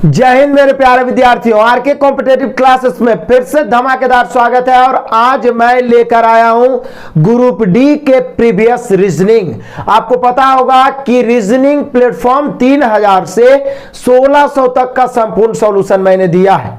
जय हिंद मेरे प्यारे विद्यार्थियों, आर के कॉम्पिटेटिव क्लासेस में फिर से धमाकेदार स्वागत है। और आज मैं लेकर आया हूं ग्रुप डी के प्रीवियस रीजनिंग। आपको पता होगा कि रीजनिंग प्लेटफॉर्म 3000 से 1600 तक का संपूर्ण सॉल्यूशन मैंने दिया है,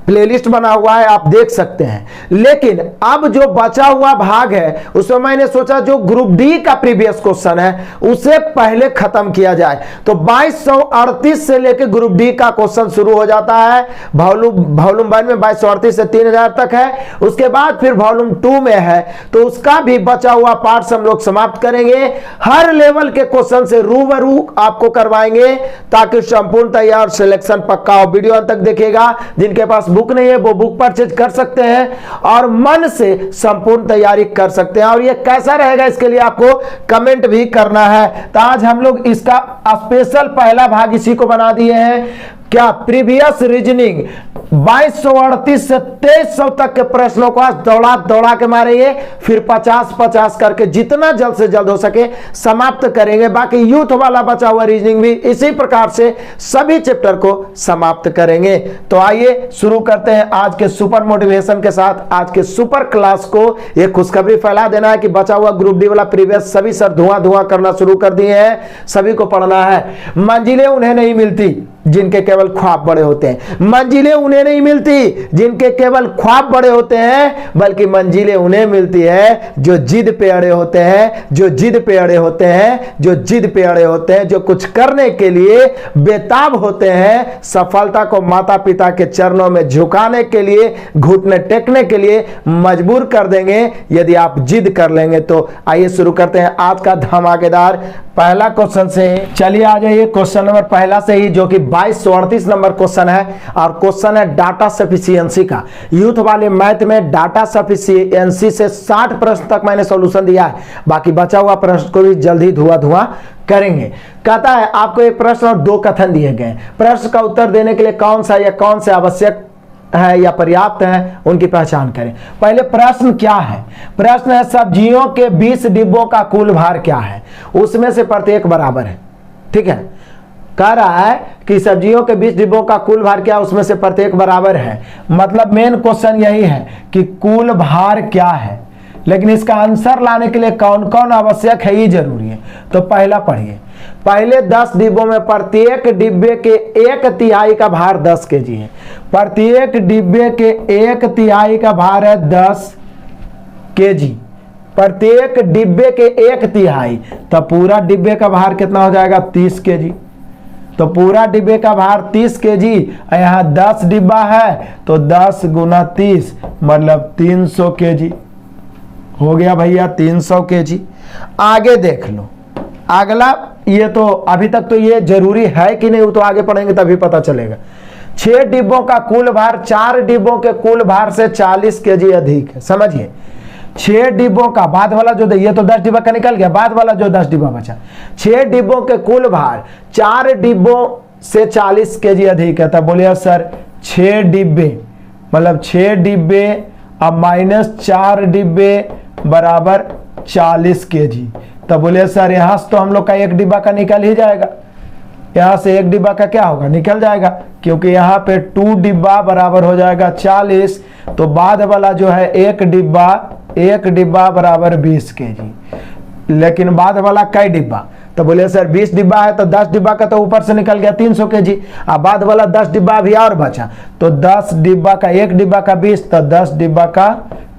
प्लेलिस्ट बना हुआ है, आप देख सकते हैं। लेकिन अब जो बचा हुआ भाग है उसमें मैंने सोचा जो ग्रुप डी का प्रीवियस क्वेश्चन है उसे पहले खत्म किया जाए। तो 2238 से लेकर ग्रुप डी का क्वेश्चन शुरू हो जाता है। वॉल्यूम 1 में 2238 से 3000 तक है। उसके बाद फिर वॉल्यूम 2 में है, तो उसका भी बचा हुआ पार्ट हम लोग समाप्त करेंगे। हर लेवल के क्वेश्चन से रूबरू आपको करवाएंगे ताकि संपूर्ण तैयार सिलेक्शन पक्का हो। वीडियो अंत तक देखिएगा। जिनके पास बुक नहीं है वो बुक परचेज कर सकते हैं और मन से संपूर्ण तैयारी कर सकते हैं। और ये कैसा रहेगा इसके लिए आपको कमेंट भी करना है। तो आज हम लोग इसका स्पेशल पहला भाग इसी को बना दिए हैं। क्या प्रीवियस रीजनिंग 2238 से 2300 तक के प्रश्नों को आज दौड़ा के मारेंगे, फिर 50-50 करके जितना जल्द से जल्द हो सके समाप्त करेंगे। बाकी यूथ वाला बचा हुआ रीजनिंग भी इसी प्रकार से सभी चैप्टर को समाप्त करेंगे। तो आइए शुरू करते हैं आज के सुपर मोटिवेशन के साथ। आज के सुपर क्लास को एक खुशखबरी फैला देना है कि बचा हुआ ग्रुप डी वाला प्रीवियस सभी सर धुआं करना शुरू कर दिए हैं। सभी को पढ़ना है। मंजिलें उन्हें नहीं मिलती जिनके केवल ख्वाब बड़े होते हैं। मंजिलें उन्हें नहीं मिलती जिनके केवल ख्वाब बड़े होते हैं, बल्कि मंजिलें उन्हें मिलती है जो जिद पे अड़े होते हैं, जो जिद पे अड़े होते हैं, जो जिद पे अड़े होते हैं, जो कुछ करने के लिए बेताब होते हैं, सफलता को माता पिता के चरणों में झुकाने के लिए, घुटने टेकने के लिए मजबूर कर देंगे यदि आप जिद कर लेंगे। तो आइए शुरू करते हैं आज का धमाकेदार पहला क्वेश्चन से। चलिए आ जाइए क्वेश्चन नंबर पहला से ही, जो कि 2238 नंबर क्वेश्चन है और क्वेश्चन है डाटा सफिशिएंसी का। यूथ वाले मैथ में डाटा सफिशिएंसी से 60 प्रश्न तक मैंने सॉल्यूशन दिया है। बाकी बचा हुआ प्रश्न को भी जल्दी धुआं करेंगे। कहता है आपको एक प्रश्न और 2 कथन दिए गए। प्रश्न का उत्तर देने के लिए कौन सा या कौन से आवश्यक है या पर्याप्त है उनकी पहचान करें। पहले प्रश्न क्या है? प्रश्न है सब्जियों के 20 डिब्बों का कुल भार क्या है? उसमें से प्रत्येक बराबर है। ठीक है, कह रहा है कि सब्जियों के 20 डिब्बों का कुल भार क्या, उसमें से प्रत्येक बराबर है। मतलब मेन क्वेश्चन यही है कि कुल भार क्या है, लेकिन इसका आंसर लाने के लिए कौन कौन आवश्यक है ये जरूरी है। तो पहला पढ़िए। पहले 10 डिब्बों में प्रत्येक डिब्बे के 1/3 का भार 10 केजी है। प्रत्येक डिब्बे के 1/3 का भार है 10 केजी। प्रत्येक डिब्बे के 1/3, तो पूरा डिब्बे का भार कितना हो जाएगा? 30 केजी। तो पूरा डिब्बे का भार 30 केजी। यहाँ 10 डिब्बा है तो 10 गुना 30 मतलब 300 केजी हो गया भैया, 300 केजी। आगे देख लो अगला। ये तो अभी तक तो ये जरूरी है कि नहीं, वो तो आगे पढ़ेंगे तभी पता चलेगा। 6 डिब्बों का कुल भार 4 डिब्बों के कुल भार से 40 केजी अधिक है। समझिए 6 डिब्बों का बाद वाला जो, ये तो 10 डिब्बा का निकल गया, बाद वाला जो 10 डिब्बा बचा, 6 डिब्बों के कुल भार 4 डिब्बों से 40 केजी अधिक है। तब बोलिए सर 6 डिब्बे मतलब 6 डिब्बे अब माइनस 4 डिब्बे बराबर 40 केजी। तब बोलिए सर यहां से तो हम लोग का 1 डिब्बा का निकल ही जाएगा। यहां से 1 डिब्बा का क्या होगा? निकल जाएगा, क्योंकि यहां पे 2 डिब्बा बराबर हो जाएगा 40। तो बाद वाला जो है 1 डिब्बा बराबर 20 केजी। लेकिन बाद वाला कई डिब्बा? तो बोले सर 20 डिब्बा है तो 10 डिब्बा का तो ऊपर से निकल गया 300 केजी। अब बाद वाला 10 डिब्बा भी और बचा, तो 10 डिब्बा का 1 डिब्बा का 20, तो 10 डिब्बा का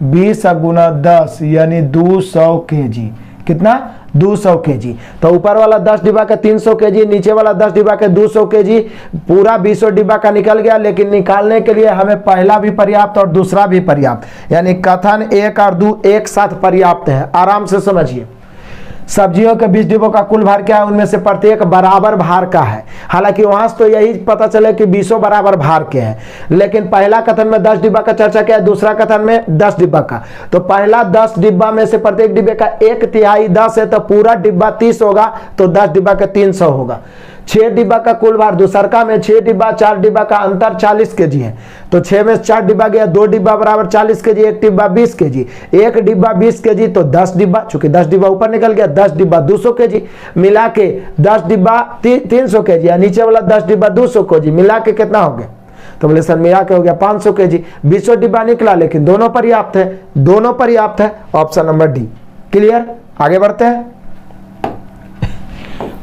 20 गुना 10 यानी 200 केजी। कितना? 200 केजी। तो ऊपर वाला 10 डिब्बा का 300 केजी, नीचे वाला 10 डिब्बा के 200 केजी। पूरा 20 डिब्बा का निकल गया, लेकिन निकालने के लिए हमें पहला भी पर्याप्त और दूसरा भी पर्याप्त, यानी कथन 1 और 2 एक साथ पर्याप्त है। आराम से समझिए। सब्जियों के 20 डिब्बों का कुल भार क्या है? उनमें से प्रत्येक बराबर भार का है। हालांकि वहां से तो यही पता चले कि 20 बराबर भार के हैं, लेकिन पहला कथन में 10 डिब्बा का चर्चा किया है, दूसरा कथन में 10 डिब्बा का। तो पहला 10 डिब्बा में से प्रत्येक डिब्बे का 1/3 10 है, तो पूरा डिब्बा 30 होगा, तो 10 डिब्बा का 300 होगा। 6 डिब्बा का कुल भार, दूसरका में 6 डिब्बा 4 डिब्बा का अंतर 40 केजी है, तो 6 में 4 डिब्बा गया, 2 डिब्बा बराबर 40 केजी, 1 डिब्बा 20 केजी, 1 डिब्बा 20 केजी, तो 10 डिब्बा, चूंकि 10 डिब्बा ऊपर निकल गया, 10 डिब्बा 200 केजी, मिला के 10 डिब्बा 300 केजी, या नीचे वाला 10 डिब्बा 200 केजी, मिला के कितना हो गया? तो बोले सर मिला के हो गया 500 केजी। 20 डिब्बा निकला, लेकिन दोनों पर्याप्त है, दोनों पर्याप्त है, ऑप्शन नंबर डी। क्लियर? आगे बढ़ते हैं,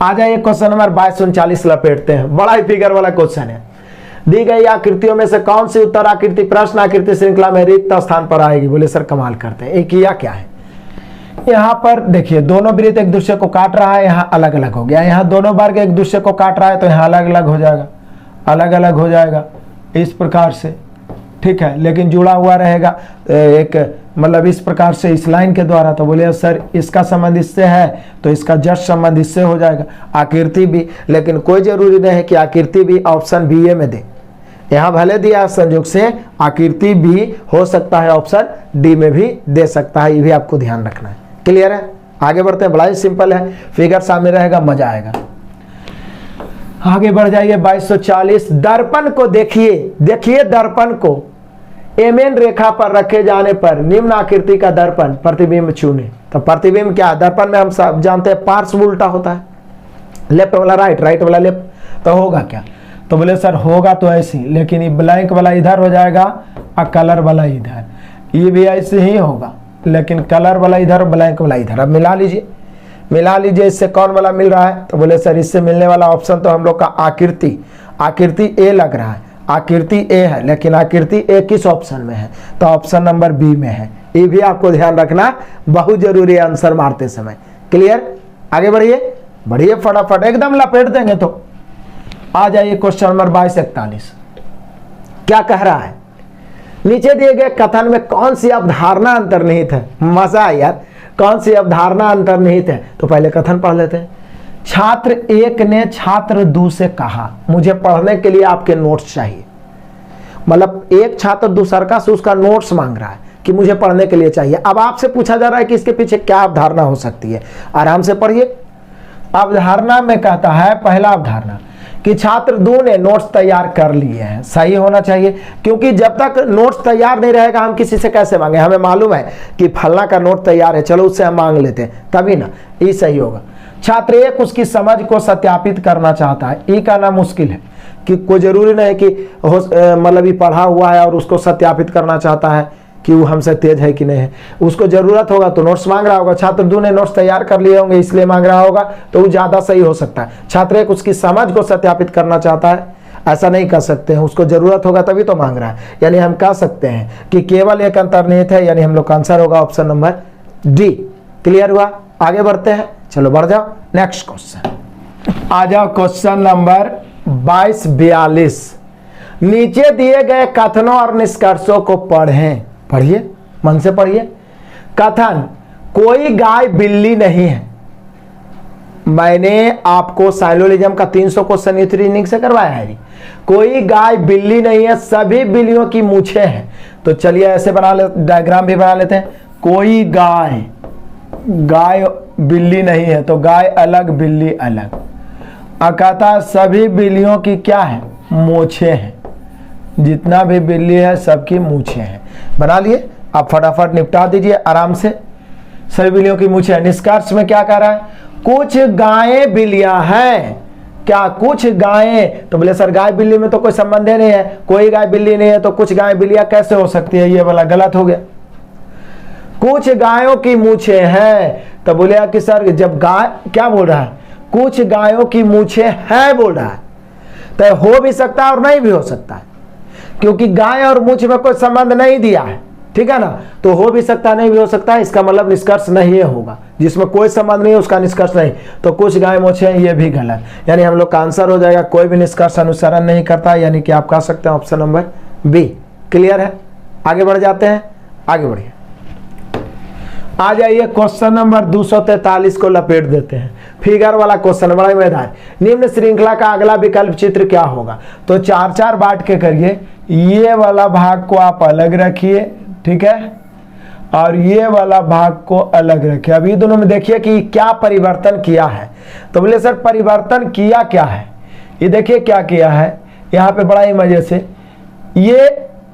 आ जाइए क्वेश्चन नंबर 2239 लपेटते हैं। बड़ा ही फिगर वाला क्वेश्चन है। दी गई आकृतियों में से कौन सी उत्तर आकृति प्रश्न आकृति श्रृंखला में रिक्त स्थान पर आएगी? बोले सर कमाल करते हैं, एक किया क्या है? यहाँ पर देखिए दोनों वृत्त एक दूसरे को काट रहा है, यहाँ अलग अलग हो गया, यहाँ दोनों वर्ग एक दूसरे को काट रहा है, तो यहाँ अलग अलग हो जाएगा, अलग अलग हो जाएगा इस प्रकार से, ठीक है, लेकिन जुड़ा हुआ रहेगा एक मतलब इस प्रकार से इस लाइन के द्वारा। तो बोले सर इसका संबंध इससे है, तो इसका जस्ट संबंध इससे हो जाएगा। आकृति भी, लेकिन कोई जरूरी नहीं है कि आकृति भी ऑप्शन बी ए में दे, यहाँ भले दिया संयोग से आकृति भी हो सकता है ऑप्शन डी में भी दे सकता है, ये भी आपको ध्यान रखना है। क्लियर है? आगे बढ़ते हैं, बड़ा ही सिंपल है, फिगर सामने रहेगा, मजा आएगा। आगे बढ़ जाइए 2240। दर्पण को देखिए, देखिए दर्पण को एमएन रेखा पर रखे जाने पर निम्न आकृति का दर्पण प्रतिबिंब चुने। तो प्रतिबिंब क्या है? दर्पण में हम सब जानते हैं पार्श्व उल्टा होता है, लेफ्ट वाला राइट, राइट वाला लेफ्ट, तो होगा क्या? तो बोले सर होगा तो ऐसे ही, लेकिन ये ब्लैंक वाला इधर हो जाएगा और कलर वाला इधर, ये भी ऐसे ही होगा, लेकिन कलर वाला इधर, ब्लैंक वाला इधर। अब मिला लीजिए, मिला लीजिए, इससे कौन वाला मिल रहा है? तो बोले सर इससे मिलने वाला ऑप्शन तो हम लोग का आकृति, आकृति ए लग रहा है, आकृति ए है, लेकिन आकृति ए किस ऑप्शन में है? तो ऑप्शन नंबर बी में है। ये भी आपको ध्यान रखना बहुत जरूरी है आंसर मारते समय। क्लियर? आगे बढ़िए, बढ़िए फटाफट, एकदम लपेट देंगे। तो आ जाइए क्वेश्चन नंबर 2241। क्या कह रहा है? नीचे दिए गए कथन में कौन सी अवधारणा अंतर्निहित है? मजा है यार, कौन सी अवधारणा अंतर्निहित है? तो पहले कथन पढ़ लेते हैं। छात्र एक ने छात्र दो से कहा मुझे पढ़ने के लिए आपके नोट्स चाहिए। मतलब एक छात्र दूसरा से उसका नोट्स मांग रहा है कि मुझे पढ़ने के लिए चाहिए। अब आपसे पूछा जा रहा है कि इसके पीछे क्या अवधारणा हो सकती है। आराम से पढ़िए। अवधारणा में कहता है, पहला अवधारणा कि छात्र दो ने नोट्स तैयार कर लिए हैं। सही होना चाहिए, क्योंकि जब तक नोट्स तैयार नहीं रहेगा हम किसी से कैसे मांगे? हमें मालूम है कि फलना का नोट तैयार है, चलो उससे हम मांग लेते हैं, तभी ना, ये सही होगा। छात्र एक उसकी समझ को सत्यापित करना चाहता है। ई का नाम मुश्किल है कि कोई जरूरी नहीं कि मतलब ये पढ़ा हुआ है और उसको सत्यापित करना चाहता है कि वो हमसे तेज है कि नहीं है। उसको जरूरत होगा तो नोट्स मांग रहा होगा। छात्र दो ने नोट्स तैयार कर लिए होंगे इसलिए मांग रहा होगा, तो वो ज्यादा सही हो सकता है। छात्र एक उसकी समझ को सत्यापित करना चाहता है, ऐसा नहीं कर सकते हैं, उसको जरूरत होगा तभी तो मांग रहा है। यानी हम कह सकते हैं कि केवल एक अंतर्निहित है, यानी हम लोग का आंसर होगा ऑप्शन नंबर डी। क्लियर हुआ? आगे बढ़ते हैं, चलो बढ़ जाओ। नेक्स्ट क्वेश्चन आ जाओ, क्वेश्चन नंबर 2242। नीचे दिए गए कथनों और निष्कर्षों को पढ़ें। पढ़िए, मन से पढ़िए। कथन, कोई गाय बिल्ली नहीं है। मैंने आपको साइलोलिज्म का 300 क्वेश्चन यूथ रीजनिंग से करवाया है। कोई गाय बिल्ली नहीं है, सभी बिल्लियों की मूछें हैं। तो चलिए ऐसे बना ले, डायग्राम भी बना लेते हैं। कोई गाय, गाय बिल्ली नहीं है, तो गाय अलग बिल्ली अलग। कहता सभी बिल्लियों की क्या है? मूछें हैं। जितना भी बिल्ली है सबकी मूछें हैं। बना लिए? आप फटाफट निपटा दीजिए आराम से। सभी बिल्लियों की मूछें हैं। निष्कर्ष में क्या कह रहा है? कुछ गायें बिल्लियां हैं। क्या कुछ गायें? तो बोले सर गाय बिल्ली में तो कोई संबंध नहीं है, कोई गाय बिल्ली नहीं है, तो कुछ गाय बिल्लियां कैसे हो सकती है? ये वाला गलत हो गया। कुछ गायों की मूछें हैं, तो बोले कि सर जब गाय, क्या बोल रहा है? कुछ गायों की मूछें हैं बोल रहा है, तो हो भी सकता है और नहीं भी हो सकता है, क्योंकि गाय और मूछ में कोई संबंध नहीं दिया है, ठीक है ना। तो हो भी सकता है, नहीं भी हो सकता है, इसका मतलब निष्कर्ष नहीं होगा। जिसमें कोई संबंध नहीं है उसका निष्कर्ष नहीं। तो कुछ गाय मूछें हैं, ये भी गलत, यानी हम लोग का आंसर हो जाएगा कोई भी निष्कर्ष अनुसरण नहीं करता, यानी कि आप कह सकते हैं ऑप्शन नंबर बी। क्लियर है? आगे बढ़ जाते हैं, आगे बढ़िए। आ जाइए क्वेश्चन नंबर 243 को लपेट देते हैं। फिगर वाला क्वेश्चन, बड़ा मजेदार। निम्न श्रृंखला का अगला विकल्प चित्र क्या होगा? तो 4-4 बांट के करिए। ये वाला भाग को आप अलग रखिए, ठीक है, और ये वाला भाग को अलग रखिए। अब ये दोनों में देखिए कि क्या परिवर्तन किया है। तो बोले सर परिवर्तन किया क्या है? ये देखिए क्या किया है यहाँ पे बड़ा ही मजे से, ये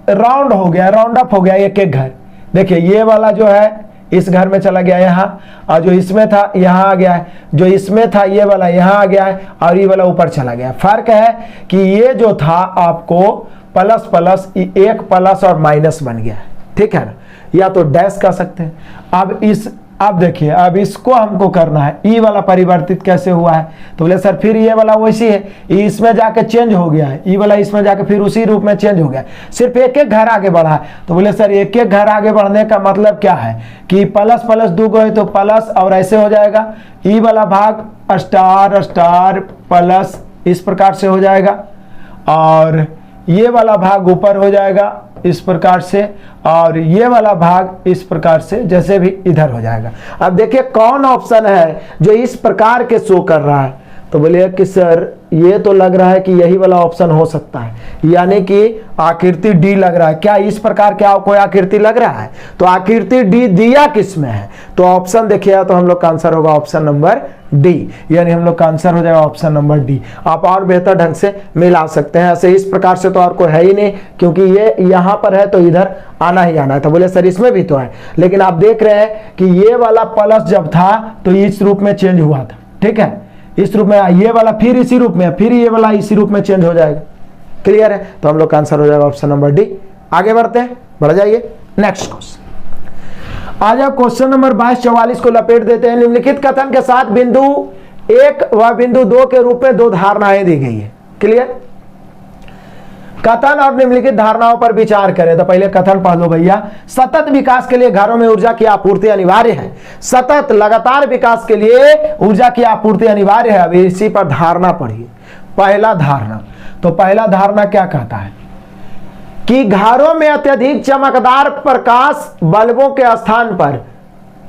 राउंड हो गया, राउंड अप हो गया एक एक घर। देखिए ये वाला जो है इस घर में चला गया यहाँ, और जो इसमें था यहाँ आ गया है, जो इसमें था ये वाला यहाँ आ गया है, और ये वाला ऊपर चला गया। फर्क है कि ये जो था आपको प्लस प्लस, एक प्लस और माइनस बन गया है, ठीक है ना, या तो डैश कर सकते हैं। अब देखिए, अब इसको हमको करना है, ई वाला परिवर्तित कैसे हुआ है, तो बोले सर फिर ये वाला वैसी है, ई इसमें जाके चेंज हो गया है, ई वाला इसमें जाके फिर उसी रूप में चेंज हो गया, सिर्फ एक एक घर आगे बढ़ा है। तो बोले सर एक एक घर आगे बढ़ने का मतलब क्या है कि प्लस प्लस दो गो है तो प्लस, और ऐसे हो जाएगा ई वाला भाग स्टार स्टार प्लस, इस प्रकार से हो जाएगा, और ये वाला भाग ऊपर हो जाएगा इस प्रकार से, और ये वाला भाग इस प्रकार से, जैसे भी इधर हो जाएगा। अब देखिए कौन ऑप्शन है जो इस प्रकार के शो कर रहा है, तो बोलिए कि सर ये तो लग रहा है कि यही वाला ऑप्शन हो सकता है, यानी कि आकृति डी लग रहा है। क्या इस प्रकार क्या कोई आकृति लग रहा है? तो आकृति डी दिया किस में है? तो ऑप्शन देखिए, तो हम लोग का आंसर होगा ऑप्शन नंबर डी, यानी हम लोग का आंसर हो जाएगा ऑप्शन नंबर डी। आप और बेहतर ढंग से मिला सकते हैं, ऐसे इस प्रकार से तो और कोई है ही नहीं, क्योंकि ये यहाँ पर है तो इधर आना ही आना है। तो बोले सर इसमें भी तो है, लेकिन आप देख रहे हैं कि ये वाला प्लस जब था तो इस रूप में चेंज हुआ था, ठीक है, इस रूप में, ये वाला फिर इसी रूप में, फिर ये वाला इसी रूप में चेंज हो जाएगा। क्लियर है? तो हम लोग का आंसर हो जाएगा ऑप्शन नंबर डी। आगे बढ़ते हैं, बढ़ जाइए नेक्स्ट क्वेश्चन। आज आप क्वेश्चन नंबर 2244 को लपेट देते हैं। निम्नलिखित कथन के साथ बिंदु 1 व बिंदु 2 के रूप में दो धारणाएं दी गई है। क्लियर? कथन और निम्नलिखित धारणाओं पर विचार करें। तो पहले कथन पढ़ लो भैया। सतत विकास के लिए घरों में ऊर्जा की आपूर्ति अनिवार्य है। सतत लगातार विकास के लिए ऊर्जा की आपूर्ति अनिवार्य है। अब इसी पर धारणा पढ़िए। पहला धारणा, तो पहला धारणा क्या कहता है कि घरों में अत्यधिक चमकदार प्रकाश बल्बों के स्थान पर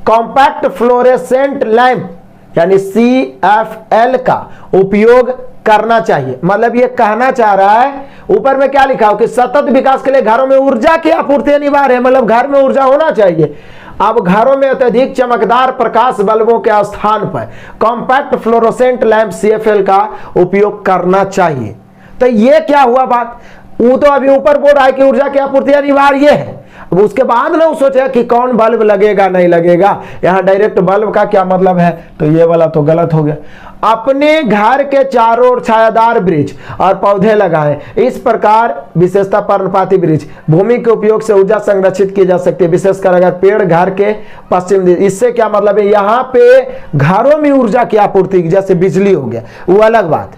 कॉम्पैक्ट फ्लोरेसेंट लैंप यानी CFL का उपयोग करना चाहिए। मतलब ये कहना चाह रहा है, ऊपर में क्या लिखा हो कि सतत विकास के लिए घरों में ऊर्जा की आपूर्ति अनिवार्य है, मतलब घर में ऊर्जा होना चाहिए। अब घरों में अत्यधिक चमकदार प्रकाश बल्बों के स्थान पर कॉम्पैक्ट फ्लोरोसेंट लैंप CFL का उपयोग करना चाहिए। तो ये क्या हुआ बात? वो तो अभी ऊपर बोल रहा है कि ऊर्जा की आपूर्ति अनिवार्य है, अब उसके बाद ना सोचा कि कौन बल्ब लगेगा नहीं लगेगा, यहाँ डायरेक्ट बल्ब का क्या मतलब है, तो ये वाला तो गलत हो गया। अपने घर के चारों ओर छायादार वृक्ष और पौधे लगाएं। इस प्रकार विशेषता पर्णपाती वृक्ष भूमि के उपयोग से ऊर्जा संरक्षित की जा सकती है, विशेषकर अगर पेड़ घर के पश्चिम दिशा। इससे क्या मतलब है, यहाँ पे घरों में ऊर्जा की आपूर्ति जैसे बिजली हो गया वो अलग बात,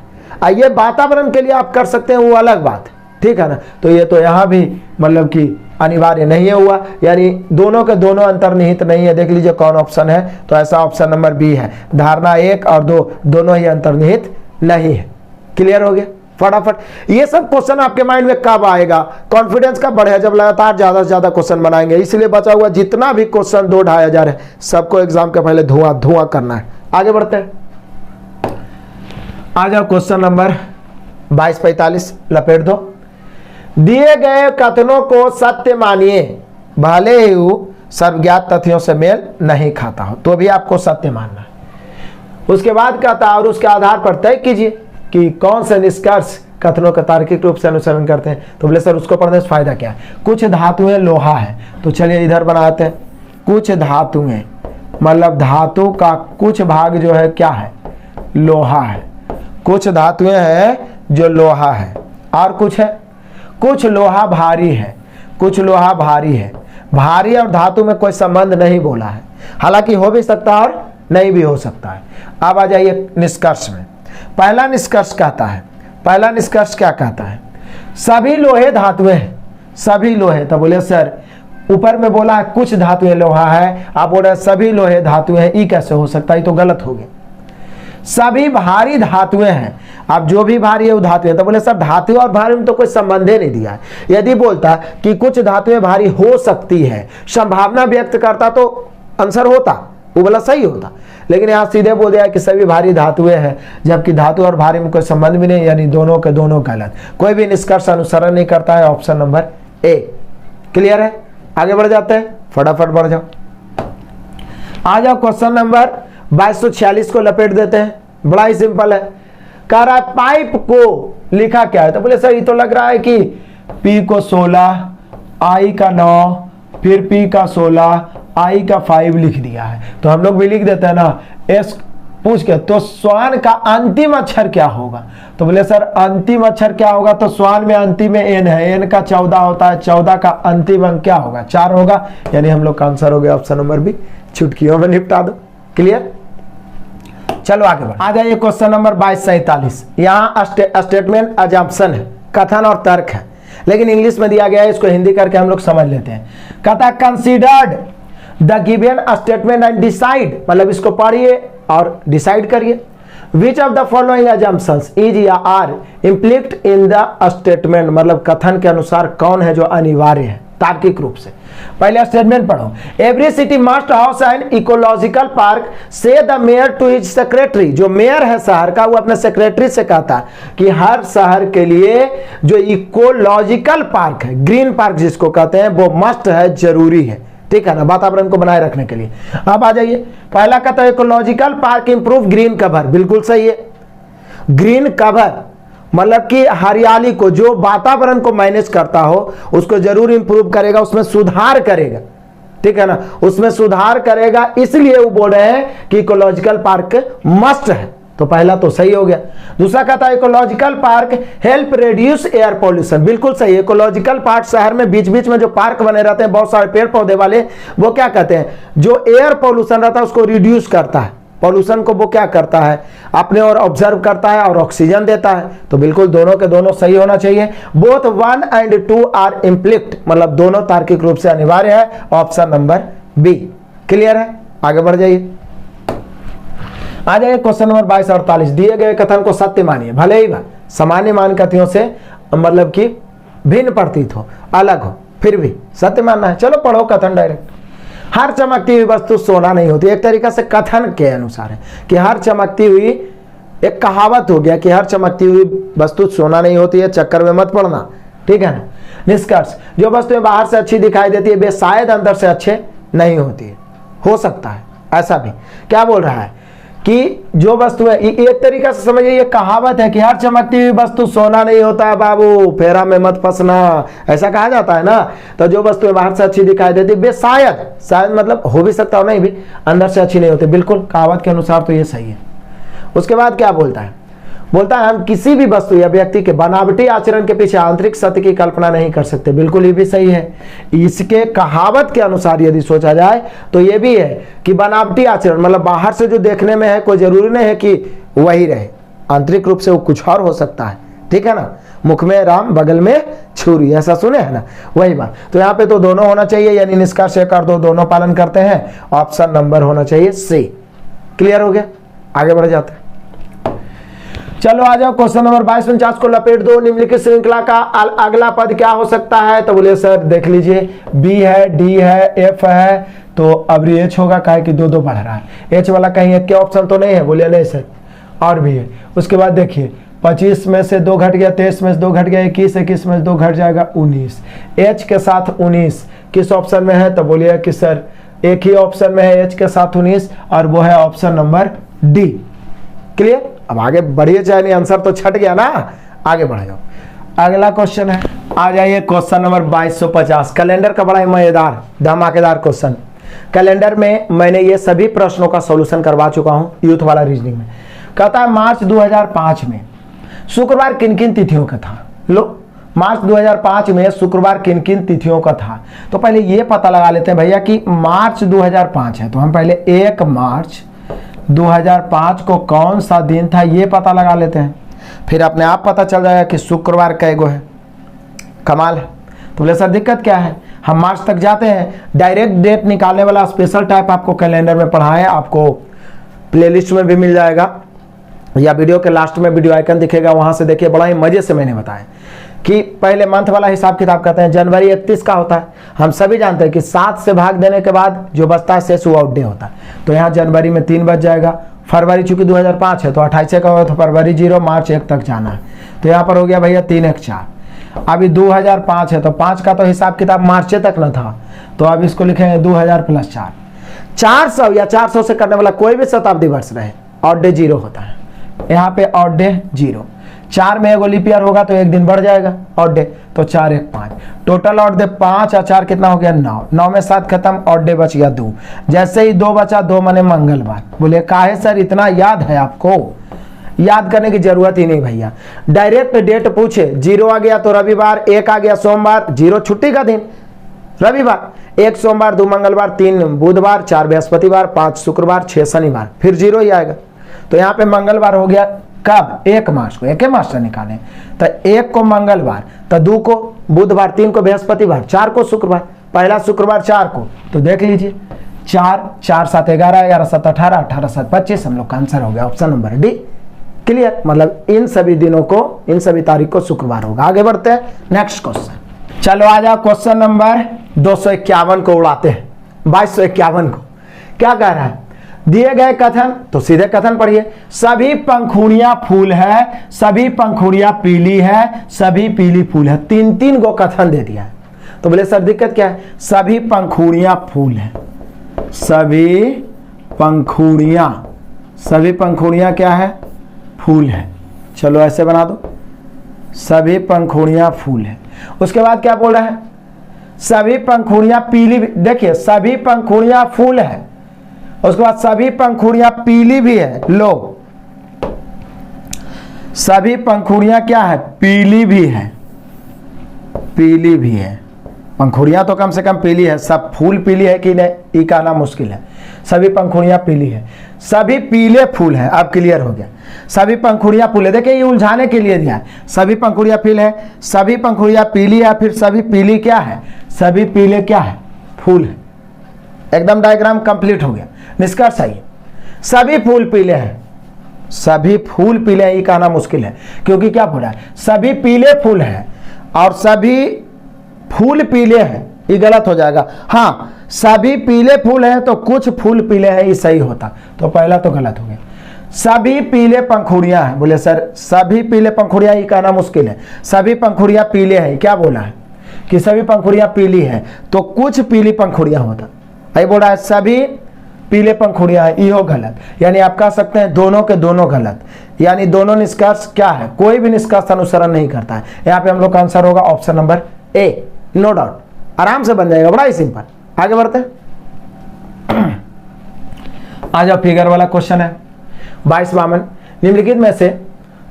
ये वातावरण के लिए आप कर सकते हैं वो अलग बात, ठीक है ना। तो ये तो यहाँ भी मतलब कि अनिवार्य नहीं हुआ, यानी दोनों के दोनों अंतर्निहित नहीं है। देख लीजिए कौन ऑप्शन है, तो ऐसा ऑप्शन नंबर बी है। धारणा 1 और 2 दोनों ही अंतर्निहित नहीं है। क्लियर हो गया? फटाफट ये सब क्वेश्चन आपके माइंड में कब आएगा, कॉन्फिडेंस कब बढ़ेगा, जब लगातार ज्यादा से ज्यादा क्वेश्चन बनाएंगे। इसलिए बचा हुआ जितना भी क्वेश्चन 2-2,500 है सबको एग्जाम के पहले धुआं करना है। आगे बढ़ते हैं, आ जाओ क्वेश्चन नंबर 2245 लपेट दो। दिए गए कथनों को सत्य मानिए, भले ही वो सर्वज्ञात तथ्यों से मेल नहीं खाता हो तो भी आपको सत्य मानना है। उसके बाद कहता है और उसके आधार पर तय कीजिए कि कौन से निष्कर्ष कथनों का तार्किक रूप से अनुसरण करते हैं। तो बोले सर उसको पढ़ने से फायदा क्या है? कुछ धातुएं लोहा है, तो चलिए इधर बनाते हैं। कुछ धातुएं मतलब धातु का कुछ भाग जो है क्या है, लोहा है। कुछ धातुएं हैं जो लोहा है, और कुछ है कुछ लोहा भारी है, कुछ लोहा भारी है। भारी और धातु में कोई संबंध नहीं बोला है, हालांकि हो भी सकता है और नहीं भी हो सकता है। अब आ जाइए निष्कर्ष में। पहला निष्कर्ष कहता है, पहला निष्कर्ष क्या कहता है, सभी लोहे धातुएं हैं, सभी लोहे। तो बोले सर ऊपर में बोला है कुछ धातुएं लोहा है, आप बोल रहे हैं सभी लोहे धातुएं हैं, ये कैसे हो सकता है, ये तो गलत हो गया। सभी भारी धातुएं हैं, अब जो भी भारी है वो धातु है। तो बोले सर धातु और भारी में तो कोई संबंध ही नहीं दिया है। यदि बोलता कि कुछ धातुएं भारी हो सकती है, संभावना व्यक्त करता तो आंसर होता, वो बोला सही होता। लेकिन यहाँ सीधे बोल दिया कि सभी भारी धातुएं हैं, जबकि धातु और भारी में कोई संबंध भी नहीं, यानी दोनों के दोनों गलत। कोई भी निष्कर्ष अनुसरण नहीं करता है, ऑप्शन नंबर ए। क्लियर है? आगे बढ़ जाते हैं, फटाफट बढ़ जाओ। आ जाओ क्वेश्चन नंबर 2246 को लपेट देते हैं। बड़ा ही सिंपल है। कह रहा है पाइप को लिखा क्या है, तो बोले सर ये तो लग रहा है कि P को 16, I का 9, फिर P का 16, I का 5 लिख दिया है। तो हम लोग भी लिख देते हैं ना S पूछ के, तो श्वान का अंतिम अक्षर क्या होगा, तो बोले सर अंतिम अक्षर क्या होगा, तो श्वान में अंतिम में N है, N का 14 होता है, 14 का अंतिम अंक क्या होगा, 4 होगा, यानी हम लोग का आंसर हो गया ऑप्शन नंबर बी। चुटकियों में निपटा दो। क्लियर, चलो आगे बढ़। आ जाइए क्वेश्चन नंबर 2247। यहाँ स्टेटमेंट अजम्पशन है, कथन और तर्क है, लेकिन इंग्लिश में दिया गया है, इसको हिंदी करके हम लोग समझ लेते हैं। कहता considered the given statement and decide, मतलब इसको पढ़िए और डिसाइड करिए। Which of the following assumptions is या आर इम्प्लिक्ट इन द स्टेटमेंट, मतलब कथन के अनुसार कौन है जो अनिवार्य है तार्किक रूप से। पहले स्टेटमेंट पढ़ो। Every city must house and ecological park said the mayor to his secretary, जो मेयर है शहर का वो अपने सेक्रेटरी से कहता है कि हर शहर के लिए जो इकोलॉजिकल पार्क है, ग्रीन पार्क जिसको कहते हैं, वो मस्ट है, जरूरी है, ठीक है ना, वातावरण को बनाए रखने के लिए। अब आ जाइए, पहला कहता है ecological park improve green cover, बिल्कुल सही है। ग्रीन कवर मतलब कि हरियाली को, जो वातावरण को मैनेज करता हो उसको जरूर इंप्रूव करेगा, उसमें सुधार करेगा, ठीक है ना, उसमें सुधार करेगा, इसलिए वो बोल रहे हैं कि इकोलॉजिकल पार्क मस्ट है। तो पहला तो सही हो गया। दूसरा कहता है ecological park help reduce air pollution, बिल्कुल सही। इकोलॉजिकल पार्क शहर में बीच बीच में जो पार्क बने रहते हैं बहुत सारे पेड़ पौधे वाले, वो क्या कहते हैं, जो एयर पॉल्यूशन रहता है उसको रिड्यूस करता है, पॉल्यूशन को वो क्या करता है, अपने और ऑब्जर्व करता है और ऑक्सीजन देता है। तो बिल्कुल दोनों के दोनों सही होना चाहिए। बोथ 1 and 2 आर इम्प्लिक्ट, मतलब दोनों तार्किक रूप से अनिवार्य है, ऑप्शन नंबर बी। क्लियर है, आगे बढ़ जाइए। आ जाइए क्वेश्चन नंबर 2248। दिए गए कथन को सत्य मानिए, भले ही वह सामान्य मान कथनों से मतलब कि भिन्न प्रतीत हो, अलग हो, फिर भी सत्य मानना है। चलो पढ़ो कथन डायरेक्ट। हर चमकती हुई वस्तु सोना नहीं होती, एक तरीका से कथन के अनुसार है कि हर चमकती हुई, एक कहावत हो गया कि हर चमकती हुई वस्तु सोना नहीं होती है, चक्कर में मत पड़ना, ठीक है ना। निष्कर्ष, जो वस्तुएं बाहर से अच्छी दिखाई देती है वे शायद अंदर से अच्छे नहीं होती है, हो सकता है ऐसा भी। क्या बोल रहा है कि जो वस्तु है, एक तरीका से समझिए ये कहावत है कि हर चमकती हुई वस्तु सोना नहीं होता है बाबू, फेरा में मत फंसना, ऐसा कहा जाता है ना। तो जो वस्तु बाहर से अच्छी दिखाई देती है वे शायद मतलब हो भी सकता हो नहीं भी, अंदर से अच्छी नहीं होती, बिल्कुल कहावत के अनुसार तो ये सही है। उसके बाद क्या बोलता है, बोलता है हम किसी भी वस्तु या व्यक्ति के बनावटी आचरण के पीछे आंतरिक सत्य की कल्पना नहीं कर सकते, बिल्कुल ये भी सही है। इसके कहावत के अनुसार यदि सोचा जाए तो ये भी है कि बनावटी आचरण मतलब बाहर से जो देखने में है कोई जरूरी नहीं है कि वही रहे, आंतरिक रूप से वो कुछ और हो सकता है, ठीक है ना। मुख में राम बगल में छुरी, ऐसा सुने है ना, वही बात। तो यहाँ पे तो दोनों होना चाहिए, यानी निष्कर्ष कर दो, दोनों पालन करते हैं, ऑप्शन नंबर होना चाहिए सी। क्लियर हो गया, आगे बढ़ जाते हैं। चलो आ जाओ क्वेश्चन नंबर 2249 को लपेट दो। निम्नलिखित श्रृंखला का अगला पद क्या हो सकता है, तो बोले सर देख लीजिए, बी है, डी है, एफ है, तो अब एच होगा, काहे कि दो बढ़ रहा है। एच वाला कहीं एक के ऑप्शन तो नहीं है, बोलिए नहीं सर, और भी है। उसके बाद देखिए 25 में से 2 घट गया, 23 में से 2 घट गया, 21 में से 2 घट जाएगा 19। एच के साथ 19 किस ऑप्शन में है, तो बोलिए कि सर एक ही ऑप्शन में है एच के साथ 19, और वो है ऑप्शन नंबर डी। क्लियर, अब आगे बढ़िए, चाहे नहीं, आंसर तो छट गया ना, आगे बढ़ जाओ। अगला क्वेश्चन है, आ जाइए क्वेश्चन नंबर 2250। कैलेंडर का बड़ा ही मजेदार धमाकेदार क्वेश्चन। कैलेंडर में मैंने ये सभी प्रश्नों का सॉल्यूशन करवा चुका हूं यूथ वाला रीजनिंग में। कहता है मार्च 2005 में शुक्रवार किन किन तिथियों का था। लो, मार्च 2005 में शुक्रवार किन किन तिथियों का था, तो पहले ये पता लगा लेते हैं भैया कि मार्च 2005 है, तो हम पहले 1 मार्च 2005 को कौन सा दिन था ये पता लगा लेते हैं, फिर अपने आप पता चल जाएगा कि शुक्रवार कैगो है। कमाल है। तो बोले सर दिक्कत क्या है, हम मार्च तक जाते हैं, डायरेक्ट डेट निकालने वाला स्पेशल टाइप आपको कैलेंडर में पढ़ा है, आपको प्लेलिस्ट में भी मिल जाएगा या वीडियो के लास्ट में वीडियो आइकन दिखेगा, वहां से देखिए, बड़ा ही मजे से मैंने बताया कि पहले मंथ वाला हिसाब किताब करते हैं, जनवरी 31 का होता है। हम सभी जानते हैं कि 7 से भाग देने के बाद जो बचता है शेष आउट डे होता है, तो यहाँ जनवरी में 3 बच जाएगा। फरवरी चूंकि 2005 है तो 28 का होगा, तो फरवरी 0, मार्च 1 तक जाना है, तो यहाँ पर हो गया भैया 3 1 4। अभी 2005 है तो 5 का तो हिसाब किताब मार्च तक न था, तो अब इसको लिखेंगे 2000 + 4। 400 या 400 से करने वाला कोई भी शताब्दी वर्ष रहे, ऑड डे 0 होता है। यहाँ पे ऑड डे 0, 4 में एगो लीप ईयर होगा तो एक दिन बढ़ जाएगा ऑड डे, तो 4 1 5, टोटल ऑड डे 5 और 4 कितना हो गया 9, 9 में 7 खत्म, ऑड डे बच गया 2, जैसे ही 2 बचा 2 माने मंगलवार। बोले काहे सर इतना याद है आपको? याद करने की जरूरत ही नहीं भैया, डायरेक्ट डेट पूछे, 0 आ गया तो रविवार, 1 आ गया सोमवार, 0 छुट्टी का दिन रविवार, 1 सोमवार, 2 मंगलवार, 3 बुधवार, 4 बृहस्पतिवार, 5 शुक्रवार, 6 शनिवार, फिर 0 ही आएगा। तो यहाँ पे मंगलवार हो गया कब? 1 मार्च को, 1 मार्च से निकाले तो 1 को मंगलवार, तो 2 को बुधवार, 3 को बृहस्पतिवार, 4 को शुक्रवार, पहला शुक्रवार 4 को, तो देख लीजिए 4 4 7 11, 11 7 18, 18 7 25, हम लोग का आंसर हो गया ऑप्शन नंबर डी। क्लियर? मतलब इन सभी दिनों को, इन सभी तारीख को शुक्रवार होगा। आगे बढ़ते हैं नेक्स्ट क्वेश्चन। चलो आ जाओ क्वेश्चन नंबर 251 को उड़ाते हैं, 2251 को। क्या कह रहा है? दिए गए कथन, तो सीधे कथन पढ़िए, सभी पंखुड़ियां फूल है, सभी पंखुड़ियां पीली है, सभी पीली फूल है। 3 गो कथन दे दिया है। तो बोले सर दिक्कत क्या है? सभी पंखुड़ियां फूल है, सभी पंखुड़ियां क्या है? फूल है। चलो ऐसे बना दो, सभी पंखुड़ियां फूल है। उसके बाद क्या बोल रहा है? सभी पंखुड़ियां पीली, देखिए सभी पंखुड़ियां फूल है, उसके बाद सभी पंखुड़ियां पीली भी है। लो, सभी पंखुड़ियां क्या है? पीली भी है, पीली भी है। पंखुड़ियां तो कम से कम पीली है, सब फूल पीली है कि नहीं ये कहना मुश्किल है। सभी पंखुड़ियां पीली है, सभी पीले फूल है। अब क्लियर हो गया, सभी पंखुड़ियां फूल है। देखिए ये उलझाने के लिए दिया है, सभी पंखुड़ियां पीले है, सभी पंखुड़ियां पीली है, फिर सभी पीली क्या है? सभी पीले क्या है? फूल है। एकदम डायग्राम कंप्लीट हो गया। निष्कर्ष है सभी फूल पीले हैं, सभी फूल पीले हैं ये कहना मुश्किल है, क्योंकि क्या बोला है? सभी पीले फूल हैं और सभी फूल पीले हैं, ये गलत हो जाएगा। हाँ, सभी पीले फूल हैं तो कुछ फूल पीले हैं, ये सही होता। तो पहला तो गलत हो गया। सभी पीले पंखुड़ियां हैं, बोले सर सभी पीले पंखुड़ियां ये कहना मुश्किल है। सभी पंखुड़ियां पीले हैं, क्या बोला है कि सभी पंखुड़ियां पीली है, तो कुछ पीली पंखुड़ियां होता। यही बोल रहा है सभी पीले पंखुड़ियां हैं, ये हो गलत। यानी आप कह सकते हैं दोनों के दोनों गलत, यानी दोनों निष्कर्ष क्या है? कोई भी निष्कर्ष अनुसरण नहीं करता है। यहाँ पे हम लोग का आंसर होगा option number A, no doubt, आराम से बन जाएगा, बड़ा ही सिंपल। आगे बढ़ते हैं। आ जाओ, फिगर वाला क्वेश्चन है 2252। निम्नलिखित में से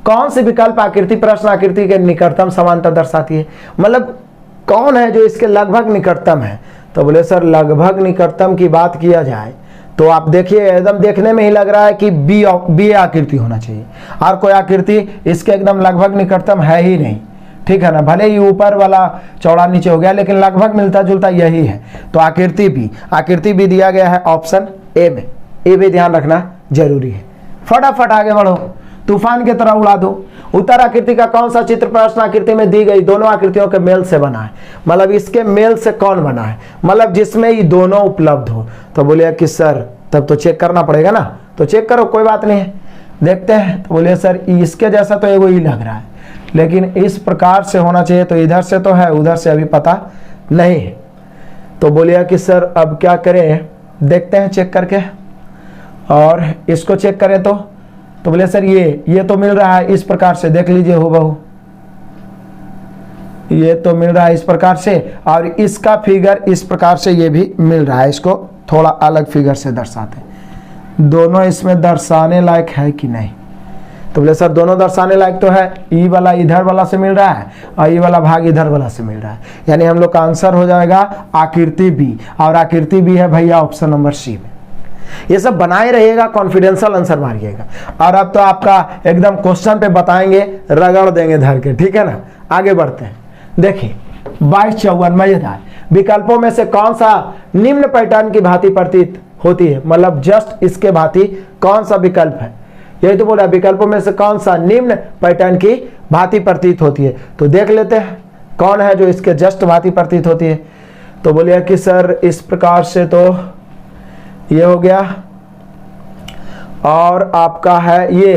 कौन सी विकल्प आकृति प्रश्न आकृति के निकटतम समानता दर्शाती है? मतलब कौन है जो इसके लगभग निकटतम है? तो बोले सर लगभग निकटतम की बात किया जाए तो आप देखिए एकदम देखने में ही लग रहा है कि बी आकृति होना चाहिए, और कोई आकृति इसके एकदम लगभग निकटतम है ही नहीं। ठीक है ना, भले ही ऊपर वाला चौड़ा नीचे हो गया लेकिन लगभग मिलता जुलता यही है। तो आकृति भी दिया गया है ऑप्शन ए में, ये भी ध्यान रखना जरूरी है। फटाफट आगे बढ़ो, तूफान की तरह उड़ा दो। उत्तर आकृति का कौन सा चित्र प्रश्न आकृति में दी गई दोनों आकृतियों के मेल से बना है? मतलब इसके मेल से कौन बना है? मतलब जिसमें ये दोनों उपलब्ध हो। तो बोलिए कि सर तब तो चेक करना पड़ेगा ना, तो चेक करो, कोई बात नहीं है, देखते हैं। तो बोलिए सर इसके जैसा तो एगो ही लग रहा है, लेकिन इस प्रकार से होना चाहिए, तो इधर से तो है, उधर से अभी पता नहीं है। तो बोलिए कि सर अब क्या करें, देखते हैं चेक करके, और इसको चेक करें तो बोले सर ये तो मिल रहा है इस प्रकार से, देख लीजिए हूबहू ये तो मिल रहा है इस प्रकार से, और इसका फिगर इस प्रकार से ये भी मिल रहा है। इसको थोड़ा अलग फिगर से दर्शाते हैं, दोनों इसमें दर्शाने लायक है कि नहीं? तो बोले सर दोनों दर्शाने लायक तो है, ई वाला इधर वाला से मिल रहा है और ये वाला भाग इधर वाला से मिल रहा है, यानी हम लोग का आंसर हो जाएगा आकृति बी, और आकृति बी है भैया ऑप्शन नंबर सी में। ये सब बनाए रहिएगा, कॉन्फिडेंशियल आंसर मारिएगा। और अब तो आपका एकदम क्वेश्चन पे बताएंगे, रगड़ देंगे धर के, ठीक है ना। आगे बढ़ते हैं, देखिए 2254 मजेदार। विकल्पों में से कौन सा निम्न पैटर्न की भांति प्रतीत होती है? मतलब जस्ट इसके भांति कौन सा विकल्प है? यही तो बोला, विकल्पों में से कौन सा निम्न पैटर्न की भांति प्रतीत होती है। तो देख लेते हैं कौन है जो इसके जस्ट भांति प्रतीत होती है। तो बोलिए कि सर इस प्रकार से तो ये हो गया, और आपका है ये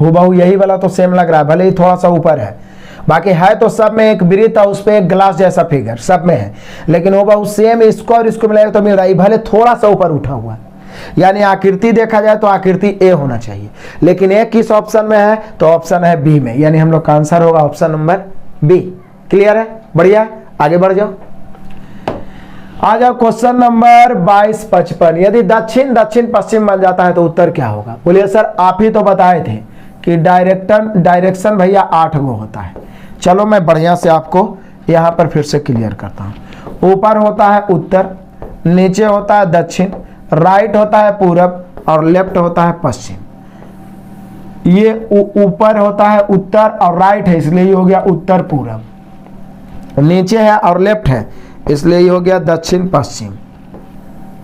हूबहू यही वाला तो सेम लग रहा है, भले ही थोड़ा सा ऊपर है, बाकी है तो सब में एक वृत्त और उस पर एक ग्लास जैसा फिगर सब में है, लेकिन हूबहू सेम इसको और इसको मिलाएगा तो मिल रहा है, भले थोड़ा सा ऊपर उठा हुआ है। यानी आकृति देखा जाए तो आकृति ए होना चाहिए, लेकिन ए किस ऑप्शन में है, तो ऑप्शन है बी में, यानी हम लोग का आंसर होगा ऑप्शन नंबर बी। क्लियर है, बढ़िया, आगे बढ़ जाओ। आ जाओ क्वेश्चन नंबर 2255। यदि दक्षिण दक्षिण पश्चिम बन जाता है तो उत्तर क्या होगा? बोलिए सर आप ही तो बताए थे कि डायरेक्शन भैया 8 गो होता है। चलो मैं बढ़िया से आपको यहाँ पर फिर से क्लियर करता हूँ। ऊपर होता है उत्तर, नीचे होता है दक्षिण, राइट होता है पूरब और लेफ्ट होता है पश्चिम। ये ऊपर होता है उत्तर और राइट है, इसलिए ये हो गया उत्तर पूरब। नीचे है और लेफ्ट है, इसलिए ये हो गया दक्षिण पश्चिम।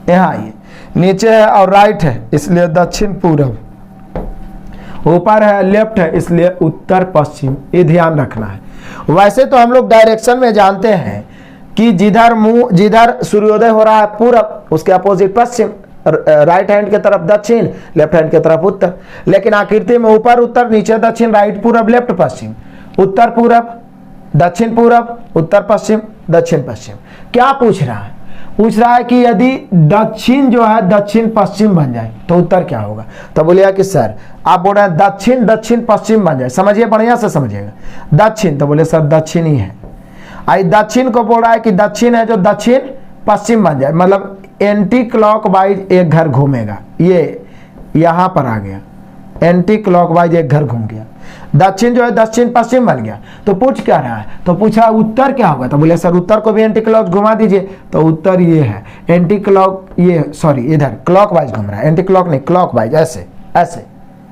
यहाँ ये नीचे है और राइट है, इसलिए दक्षिण पूरब। ऊपर है लेफ्ट है, इसलिए उत्तर पश्चिम। ये ध्यान रखना है। वैसे तो हम लोग डायरेक्शन में जानते हैं कि जिधर सूर्योदय हो रहा है पूरब, उसके अपोजिट पश्चिम, राइट हैंड के तरफ दक्षिण, लेफ्ट हैंड के तरफ उत्तर। लेकिन आकृति में ऊपर उत्तर, नीचे दक्षिण, राइट पूरब, लेफ्ट पश्चिम, उत्तर पूरब, दक्षिण पूरब, उत्तर पश्चिम, दक्षिण पश्चिम। क्या पूछ रहा है? पूछ रहा है कि यदि दक्षिण जो है दक्षिण पश्चिम बन जाए तो उत्तर क्या होगा? तो बोलिएगा कि सर आप बोल रहे हैं दक्षिण दक्षिण पश्चिम बन जाए। समझिए, बढ़िया से समझिएगा। दक्षिण, तो बोले सर दक्षिण ही है। आई दक्षिण को बोल रहा है कि दक्षिण है जो दक्षिण पश्चिम बन जाए, मतलब एंटी क्लॉकवाइज एक घर घूमेगा। ये यहां पर आ गया, एंटी क्लॉकवाइज एक घर घूम गया। दक्षिण जो है दक्षिण पश्चिम बन गया। तो पूछ क्या रहा है? तो पूछा उत्तर क्या होगा? तो बोले सर उत्तर को भी एंटी क्लॉक घुमा दीजिए। तो उत्तर ये है एंटी क्लॉक, ये सॉरी इधर क्लॉकवाइज घूम रहा है, एंटी क्लॉक नहीं क्लॉकवाइज, ऐसे ऐसे,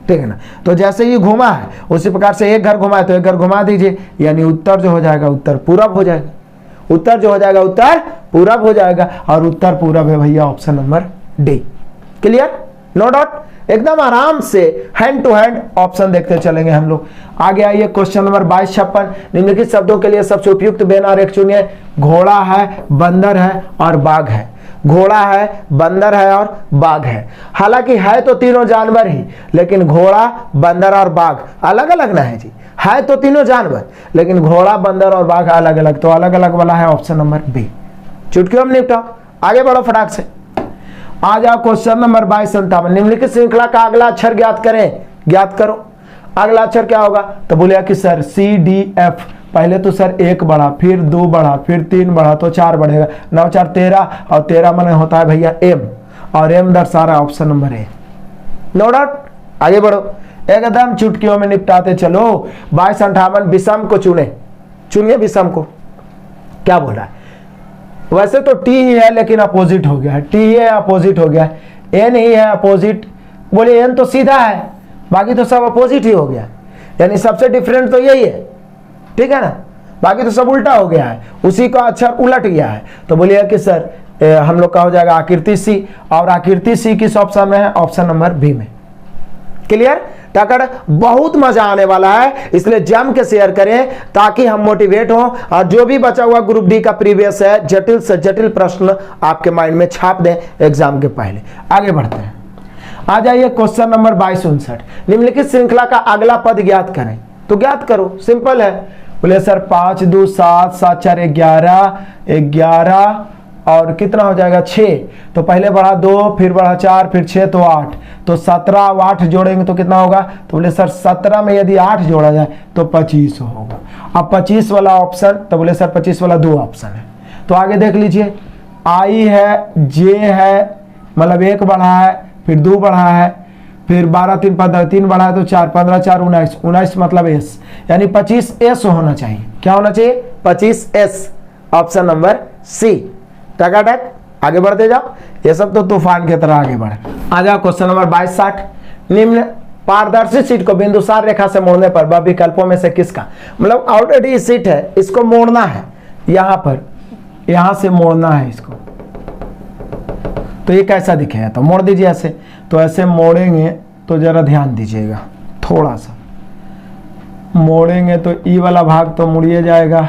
ठीक है ना। तो जैसे ये घुमा है उसी प्रकार से एक घर घुमा है तो एक घर घुमा दीजिए, यानी उत्तर जो हो जाएगा उत्तर पूरब हो जाएगा। उत्तर जो हो जाएगा उत्तर पूरब हो जाएगा, और उत्तर पूरब है भैया option number D. Clear, no doubt. एकदम आराम से हैंड टू हैंड ऑप्शन देखते चलेंगे हम लोग। आगे आइए क्वेश्चन नंबर 2256। निम्नलिखित शब्दों के लिए सबसे उपयुक्त बेन और एक चुनिए। घोड़ा है, बंदर है और बाघ है। घोड़ा है, बंदर है और बाघ है। हालांकि है तो तीनों जानवर ही, लेकिन घोड़ा, बंदर और बाघ अलग अलग ना है जी। है तो तीनों जानवर, लेकिन घोड़ा, बंदर और बाघ अलग अलग। तो अलग अलग वाला है ऑप्शन नंबर बी। चुटकियों में निपटाओ, आगे बढ़ो फटाक से। आ जाओ क्वेश्चन नंबर 2257। निम्नलिखित श्रृंखला का अगला अक्षर ज्ञात करें। ज्ञात करो, अगला अक्षर क्या होगा? तो बोलिए कि सर सी डी एफ। पहले तो सर 1 बढ़ा, फिर 2 बढ़ा, फिर 3 बढ़ा तो 4 बढ़ेगा। 9 4 13, और 13 माने होता है भैया एम, और एम दर्शा रहा है option number A. No doubt, आगे बढ़ो, एकदम चुटकियों में निपटाते चलो। 2258 विषम को चुनिए विषम को। क्या बोल रहा है? वैसे तो टी ही है लेकिन अपोजिट हो गया है। टी ही है अपोजिट हो गया है। एन ही है अपोजिट। बोलिए एन तो सीधा है, बाकी तो सब अपोजिट ही हो गया, यानी सबसे डिफरेंट तो यही है, ठीक है ना। बाकी तो सब उल्टा हो गया है, उसी का अक्षर उलट गया है। तो बोलिए कि सर हम लोग का हो जाएगा आकृति सी, और आकृति सी किस ऑप्शन में है? ऑप्शन नंबर बी में। क्लियर, टक्कर बहुत मजा आने वाला है, इसलिए जम के शेयर करें ताकि हम मोटिवेट हों, और जो भी बचा हुआ ग्रुप डी का प्रीवियस है जटिल से जटिल प्रश्न आपके माइंड में छाप दें एग्जाम के पहले। आगे बढ़ते हैं, आ जाइए क्वेश्चन नंबर 2259। निम्नलिखित श्रृंखला का अगला पद ज्ञात करें। तो ज्ञात करो, सिंपल है। बोले सर 5 2 7 7 4 11 11 और कितना हो जाएगा 6। तो पहले बढ़ा 2, फिर बढ़ा 4, फिर 6 तो 8। तो 17 और 8 जोड़ेंगे तो कितना होगा? तो बोले सर 17 में यदि 8 जोड़ा जाए तो 25 होगा। अब 25 वाला ऑप्शन, तो बोले सर 25 वाला 2 ऑप्शन है। तो आगे देख लीजिए, आई है, जे है, मतलब 1 बढ़ा है, फिर 2 बढ़ा है, फिर 12 3 15 3 बढ़ा है तो 4 15 4 19 19 मतलब एस, यानी 25 एस होना चाहिए। क्या होना चाहिए? 25 एस, ऑप्शन नंबर सी। टकाटक आगे बढ़ते जाओ, ये सब तो तूफान की तरह आगे बढ़े। आ जाओ क्वेश्चन नंबर 2260। निम्न पारदर्शी सीट को बिंदुसार रेखा से मोड़ने पर वह विकल्पों में से किसका, मतलब ऑलरेडी सीट है, इसको मोड़ना है, यहां पर यहां से मोड़ना है इसको। तो ये कैसा दिखेगा? तो मोड़ दीजिए ऐसे। तो ऐसे मोड़ेंगे तो जरा ध्यान दीजिएगा, थोड़ा सा मोड़ेंगे तो ई वाला भाग तो मुड़िए जाएगा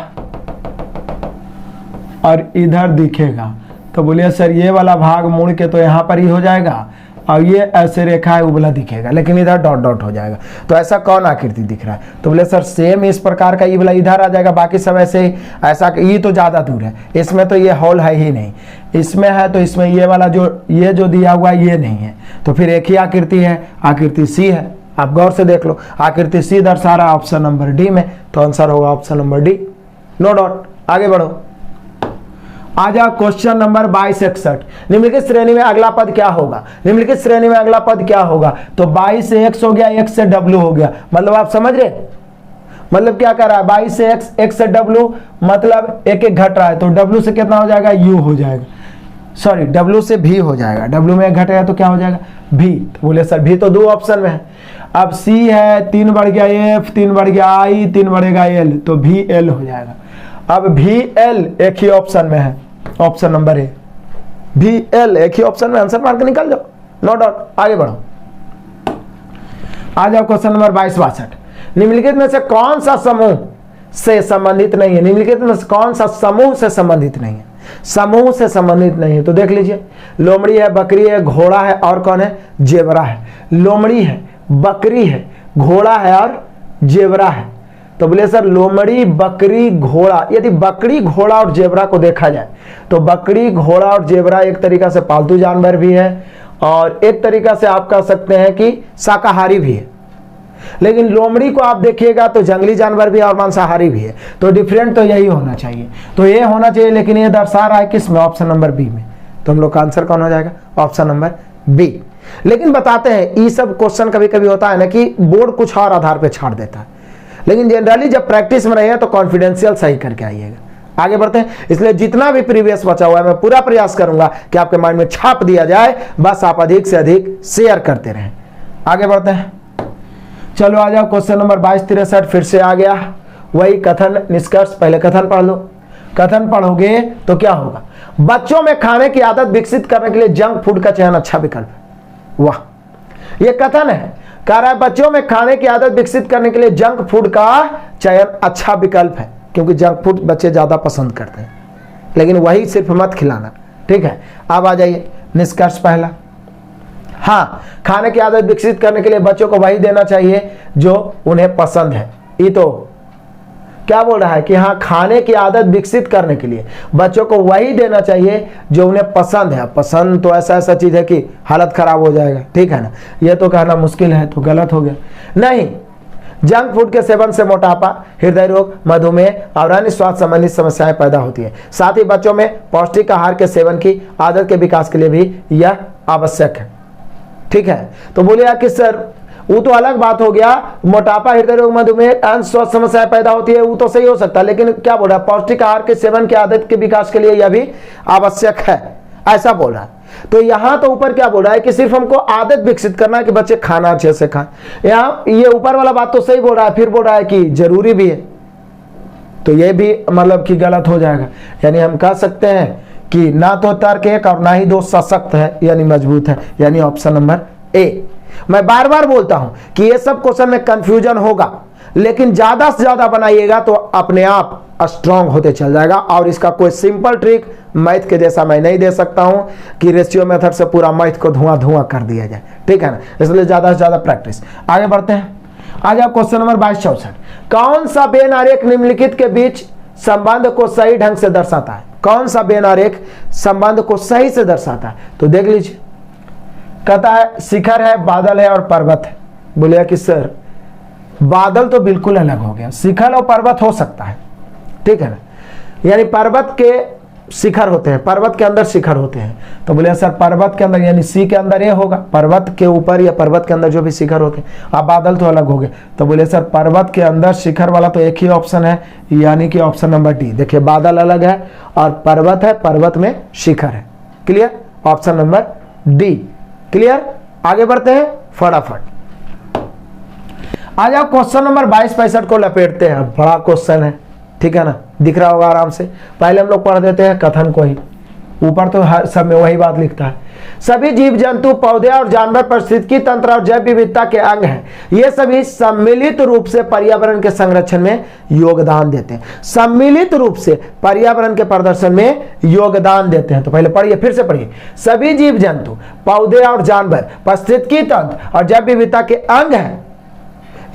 और इधर दिखेगा। तो बोलिए सर ये वाला भाग मुड़ के तो यहाँ पर ही हो जाएगा, और ये ऐसे रेखा है उबला दिखेगा, लेकिन इधर डॉट डॉट हो जाएगा। तो ऐसा कौन आकृति दिख रहा है? तो बोले सर सेम इस प्रकार का ये वाला इधर आ जाएगा, बाकी सब ऐसे ही ऐसा। ये तो ज़्यादा दूर है, इसमें तो ये होल है ही नहीं, इसमें है तो इसमें ये वाला ये जो दिया हुआ है ये नहीं है, तो फिर एक ही आकृति है, आकृति सी है। आप गौर से देख लो, आकृति सी दर्शा रहा ऑप्शन नंबर डी में, तो आंसर होगा option number D, no doubt. आगे बढ़ो, आ जाओ क्वेश्चन नंबर 2261। निम्नलिखित श्रेणी में अगला पद क्या होगा? निम्नलिखित श्रेणी में अगला पद क्या होगा? तो 22 से x हो गया, x से w हो गया, मतलब आप समझ रहे, मतलब क्या कर रहा है, 22 से x से w, मतलब एक एक घट रहा है, तो w से कितना हो जाएगा, u हो जाएगा, सॉरी w से v हो जाएगा, w में एक घटेगा तो क्या हो जाएगा, v। तो बोले सर v तो दो ऑप्शन में है, अब c है 3 बढ़ गया f, 3 बढ़ गया i, 3 बढ़ेगा l, तो vl हो जाएगा। अब vl एक ही ऑप्शन में है, ऑप्शन नंबर ए, vl एक ही ऑप्शन में, आंसर मार के निकल जाओ, नो डाउट। आगे बढ़ो, आ जाओ क्वेश्चन नंबर 2262। निम्नलिखित में से कौन सा समूह से संबंधित नहीं है? निम्नलिखित में से कौन सा समूह से संबंधित नहीं है? समूह से संबंधित नहीं है तो देख लीजिए, लोमड़ी है, बकरी है, घोड़ा है और कौन है, जेबरा है। लोमड़ी है, बकरी है, घोड़ा है और जेबरा है। तो बोले सर लोमड़ी, बकरी, घोड़ा, यदि बकरी, घोड़ा और जेबरा को देखा जाए तो बकरी, घोड़ा और जेबरा एक तरीका से पालतू जानवर भी है और एक तरीका से आप कह सकते हैं कि शाकाहारी भी है। लेकिन लोमड़ी को आप देखिएगा तो जंगली जानवर भी है और मांसाहारी भी है, तो डिफरेंट तो यही होना चाहिए, तो ये होना चाहिए, लेकिन ये दर्शा रहा है किसमें, ऑप्शन नंबर बी में। तो हम लोग का आंसर कौन हो जाएगा, ऑप्शन नंबर बी। लेकिन बताते हैं ये सब क्वेश्चन कभी कभी होता है ना कि बोर्ड कुछ और आधार पे छाड़ देता है, लेकिन जनरली जब प्रैक्टिस में रहिए तो कॉन्फिडेंशियल सही करके आइएगा। आगे बढ़ते हैं, इसलिए जितना भी प्रीवियस बचा हुआ है मैं पूरा प्रयास करूंगा कि आपके माइंड में छाप दिया जाए, बस आप अधिक से अधिक शेयर करते रहें। आगे बढ़ते हैं, चलो आ जाओ क्वेश्चन नंबर 2263, फिर से आ गया वही कथन निष्कर्ष। पहले कथन पढ़ लो, कथन पढ़ोगे तो क्या होगा, बच्चों में खाने की आदत विकसित करने के लिए जंक फूड का चयन अच्छा विकल्प है। वाह, ये कथन है, कह रहा है बच्चों में खाने की आदत विकसित करने के लिए जंक फूड का चयन अच्छा विकल्प है, क्योंकि जंक फूड बच्चे ज्यादा पसंद करते हैं, लेकिन वही सिर्फ मत खिलाना, ठीक है। अब आ जाइए निष्कर्ष पहला, हाँ, खाने की आदत विकसित करने के लिए बच्चों को वही देना चाहिए जो उन्हें पसंद है। ये तो क्या बोल रहा है कि हाँ, खाने की आदत विकसित करने के लिए बच्चों को वही देना चाहिए जो उन्हें पसंद है। पसंद तो ऐसा चीज है कि हालत खराब हो जाएगा, ठीक है ना, यह तो कहना मुश्किल है, तो गलत हो गया। नहीं, जंक फूड के सेवन से मोटापा, हृदय रोग, मधुमेह और अन्य स्वास्थ्य संबंधित समस्याएं पैदा होती है। साथ ही बच्चों में पौष्टिक आहार के सेवन की आदत के विकास के लिए भी यह आवश्यक है, ठीक है। तो बोलिए कि सर वो तो अलग बात हो गया, मोटापा, हृदय रोग, मधुमेह, अन्य स्वास्थ्य समस्याएं पैदा होती है, वो तो सही हो सकता है, लेकिन क्या बोल रहा है, पौष्टिक आहार के सेवन की आदत के विकास के लिए यह भी आवश्यक है, ऐसा बोल रहा है। तो यहां तो ऊपर क्या बोल रहा है कि सिर्फ हमको आदत विकसित करना है कि बच्चे खाना अच्छे से खाएं। यहाँ ये ऊपर वाला बात तो सही बोल रहा है, फिर बोल रहा है कि जरूरी भी है, तो ये भी मतलब कि गलत हो जाएगा। यानी हम कह सकते हैं कि ना तो तर्क एक और ना ही दो सशक्त है, यानी मजबूत है, यानी ऑप्शन नंबर ए। मैं बार बार बोलता हूं कि ये सब क्वेश्चन में कंफ्यूजन होगा, लेकिन ज्यादा से ज्यादा बनाइएगा तो अपने आप स्ट्रांग होते चल जाएगा। और इसका कोई सिंपल ट्रिक मैथ के जैसा मैं नहीं दे सकता हूं कि रेशियो मेथड से पूरा मैथ को धुआं धुआं कर दिया जाए, ठीक है ना, इसलिए ज्यादा से ज्यादा प्रैक्टिस। आगे बढ़ते हैं, आ जाओ क्वेश्चन नंबर 2264। कौन सा बेन आरेख निम्नलिखित के बीच संबंध को सही ढंग से दर्शाता है? कौन सा बेन आरेख संबंध को सही से दर्शाता है? तो देख लीजिए, कहता है शिखर है, बादल है और पर्वत है। बोलिए कि सर बादल तो बिल्कुल अलग हो गया, शिखर और पर्वत हो सकता है, ठीक है ना, यानी पर्वत के शिखर होते हैं, पर्वत के अंदर शिखर होते हैं। तो बोले सर पर्वत के अंदर यानी सी के अंदर ये होगा, पर्वत के ऊपर या पर्वत के अंदर जो भी शिखर होते हैं। अब बादल तो अलग हो गए, तो बोले सर पर्वत के अंदर शिखर वाला तो एक ही ऑप्शन है, यानी कि ऑप्शन नंबर डी। देखिए बादल अलग है और पर्वत है, पर्वत में शिखर है। Clear, option number D clear. आगे बढ़ते हैं फटाफट, आ जाओ क्वेश्चन नंबर 2265 को लपेटते हैं। बड़ा क्वेश्चन है, ठीक है ना, दिख रहा होगा आराम से। पहले हम लोग पढ़ देते हैं कथन को ही, ऊपर तो हर सब में वही बात लिखता है। सभी जीव जंतु, पौधे और जानवर पारिस्थितिकी तंत्र और जैव विविधता के अंग हैं। ये सभी सम्मिलित रूप से पर्यावरण के संरक्षण में योगदान देते हैं। सम्मिलित रूप से पर्यावरण के प्रदर्शन में योगदान देते हैं। तो पहले पढ़िए, फिर से पढ़िए। सभी जीव जंतु, पौधे और जानवर पारिस्थितिकी तंत्र और जैव विविधता के अंग हैं।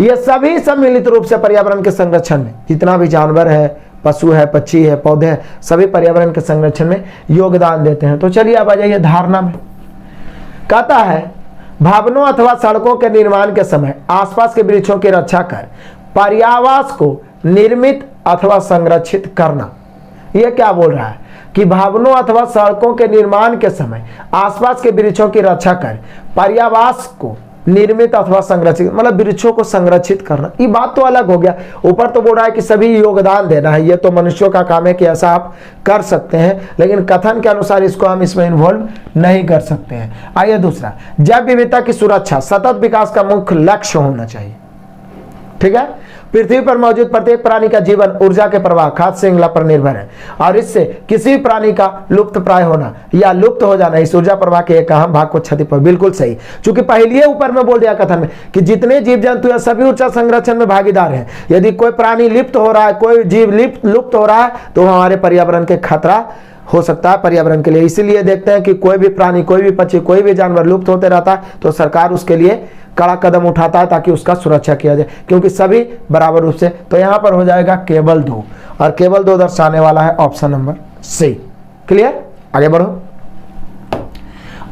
ये सभी सम्मिलित रूप से पर्यावरण के संरक्षण में, जितना भी जानवर है, पशु है, पक्षी है, पौधे हैं, सभी पर्यावरण के संरक्षण में योगदान देते हैं। तो चलिए अब आ जाइए धारणा में। कहता है भवनों अथवा सड़कों के निर्माण के समय आसपास के वृक्षों की रक्षा कर पर्यावास को निर्मित अथवा संरक्षित करना। यह क्या बोल रहा है कि भवनों अथवा सड़कों के निर्माण के समय आसपास के वृक्षों की रक्षा कर पर्यावास को निर्मित अथवा संरक्षित, मतलब वृक्षों को संरक्षित करना। ये बात तो अलग हो गया। ऊपर तो बोल रहा है कि सभी योगदान देना है, ये तो मनुष्यों का काम है कि ऐसा आप कर सकते हैं, लेकिन कथन के अनुसार इसको हम इसमें इन्वॉल्व नहीं कर सकते हैं। आइए दूसरा, जैव विविधता की सुरक्षा सतत विकास का मुख्य लक्ष्य होना चाहिए। ठीक है। पृथ्वी पर मौजूद प्रत्येक प्राणी का जीवन ऊर्जा के प्रवाह, खाद्य श्रृंखला पर निर्भर है और इससे किसी प्राणी का लुप्त प्राय होना या लुप्त हो जाना इस ऊर्जा प्रवाह के एक अहम भाग को क्षति पर। बिल्कुल सही, चूंकि पहले ऊपर में बोल दिया कथन में कि जितने जीव जंतु हैं सभी ऊर्जा संरक्षण में भागीदार हैं। यदि कोई प्राणी लिप्त हो रहा है, कोई जीव लुप्त हो रहा है, तो हमारे पर्यावरण के खतरा हो सकता है पर्यावरण के लिए। इसीलिए देखते हैं कि कोई भी प्राणी, कोई भी पक्षी, कोई भी जानवर लुप्त होते रहता है तो सरकार उसके लिए कड़ा कदम उठाता है ताकि उसका सुरक्षा किया जाए, क्योंकि सभी बराबर रूप से। तो यहां पर हो जाएगा केवल 2, और केवल 2 दर्शाने वाला है ऑप्शन नंबर सी। क्लियर, आगे बढ़ो।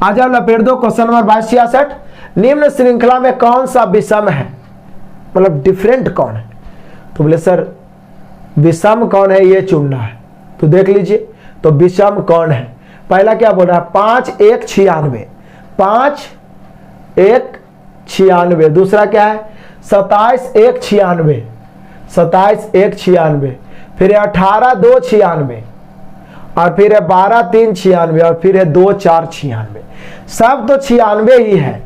आ जाओ लपेट दो क्वेश्चन नंबर 2266। निम्न श्रृंखला में कौन सा विषम है, मतलब डिफरेंट कौन है? तो बोले सर विषम कौन है ये चुनना है, तो देख लीजिए। तो विषम कौन है? पहला क्या बोल रहा है? 5 1 96, 5 1 96। दूसरा क्या है? 27 1 96, 27 1 96। फिर है 18 2 96, और फिर है 12 3 96, और फिर है 2 4 96। सब तो 96 ही है,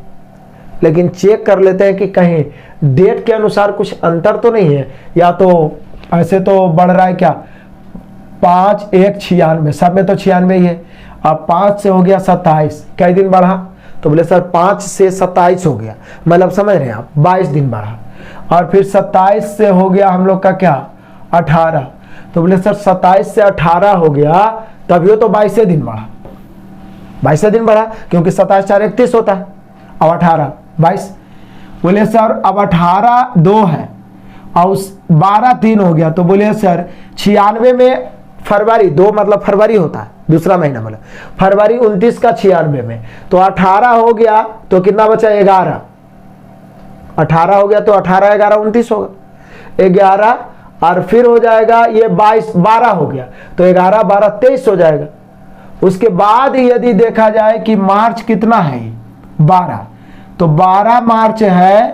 लेकिन चेक कर लेते हैं कि कहीं डेट के अनुसार कुछ अंतर तो नहीं है। या तो ऐसे तो बढ़ रहा है क्या, 5 1 96, सब में तो 96 ही है। अब 5 से हो गया 27, कई दिन बढ़ा? तो बोले सर 5 से 27 हो गया, मतलब समझ रहे हैं आप, 22 दिन बढ़ा। और फिर 27 से हो गया हम लोग का क्या, 18। तो बोले सर 27 से 18 हो गया, तभी तो 22 दिन बढ़ा, 22 दिन बढ़ा, क्योंकि 27 4 31 होता है, अब 18 22। बोले सर अब 18 2 है और 12 3 हो गया। तो बोले सर 96 में फरवरी 2 मतलब फरवरी होता है, दूसरा महीना, मतलब फरवरी 29 का 96 में, तो 18 हो गया तो कितना बचा, 11। 18 हो गया तो 18 11 29 होगा, 11। और फिर हो जाएगा ये 22 12 हो गया, तो 11 12 23 हो जाएगा। उसके बाद यदि देखा जाए कि मार्च कितना है, 12, तो 12 मार्च है,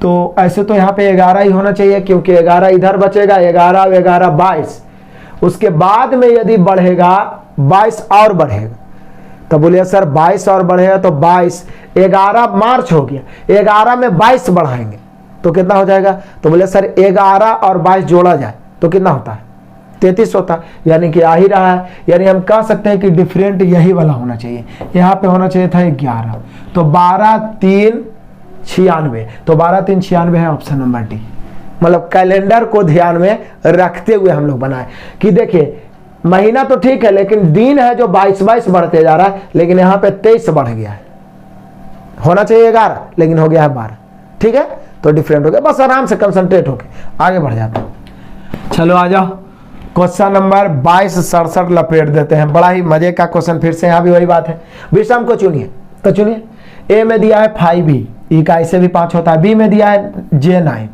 तो ऐसे तो यहाँ पे 11 ही होना चाहिए, क्योंकि 11 इधर बचेगा, 11 11 22। उसके बाद में यदि बढ़ेगा 22 और बढ़ेगा, तो बोलिए सर 22 और बढ़ेगा तो 22 11 मार्च हो गया, 11 में 22 बढ़ाएंगे तो कितना हो जाएगा? तो बोले सर 11 और 22 जोड़ा जाए तो कितना होता है, 33 होता है, यानी कि आ ही रहा है। यानी हम कह सकते हैं कि डिफरेंट यही वाला होना चाहिए, यहाँ पे होना चाहिए था 11, तो 12 3 96, तो 12 3 96 है ऑप्शन नंबर डी। मतलब कैलेंडर को ध्यान में रखते हुए हम लोग बनाए कि देखिए महीना तो ठीक है, लेकिन दिन है जो 22 बढ़ते जा रहा है, लेकिन यहाँ पे 23 बढ़ गया है। होना चाहिए 11, लेकिन हो गया है 12। ठीक है, तो डिफरेंट हो गया। बस आराम से कंसंट्रेट होके आगे बढ़ जाते हैं। चलो आ जाओ क्वेश्चन नंबर 2267 लपेट देते हैं। बड़ा ही मजे का क्वेश्चन, फिर से यहाँ भी वही बात है। विषम को चुनिए, तो चुनिए। ए में दिया है 5E, ई का ऐसे भी 5 होता है। बी में दिया है J9,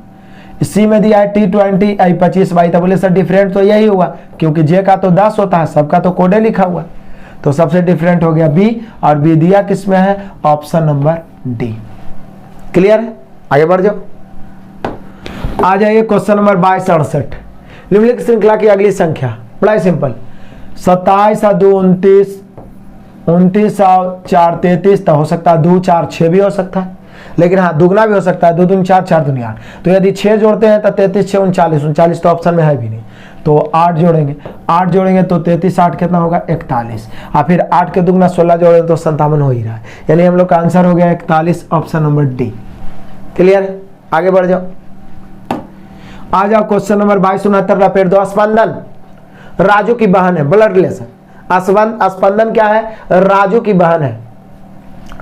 सी में दिया है T20, आई 25 22। तो बोले सर डिफरेंट तो यही हुआ, क्योंकि जे का तो 10 होता है, सबका तो कोडे लिखा हुआ, तो सबसे डिफरेंट हो गया बी। और बी दिया किसमें है, ऑप्शन नंबर डी। क्लियर है, आगे बढ़ जाओ। आ जाइए क्वेश्चन नंबर 2268। निम्नलिखित श्रृंखला की अगली संख्या, बड़ा ही सिंपल, 27 और 2 29, 29 और 4 33, तो हो सकता है 2 4 6 भी हो सकता है, लेकिन हाँ दुगना भी हो सकता है, 2 दूनी 4 4 दूनी 8। तो यदि 6 जोड़ते हैं तो 33 6 39, 39 तो ऑप्शन में है भी नहीं, तो 8 जोड़ेंगे, 8 जोड़ेंगे तो 33, 8 कितना होगा 41, और फिर 8 के दुगना 16 जोड़ेंगे तो 57 हो ही रहा है। यानी हम लोग का आंसर हो गया 41, ऑप्शन नंबर डी। क्लियर, आगे बढ़ जाओ। आ जाओ क्वेश्चन नंबर 2269 लपेट दो। स्पंदन राजू की बहन है, ब्लड रिलेशन। स्पंदन क्या है? राजू की बहन है।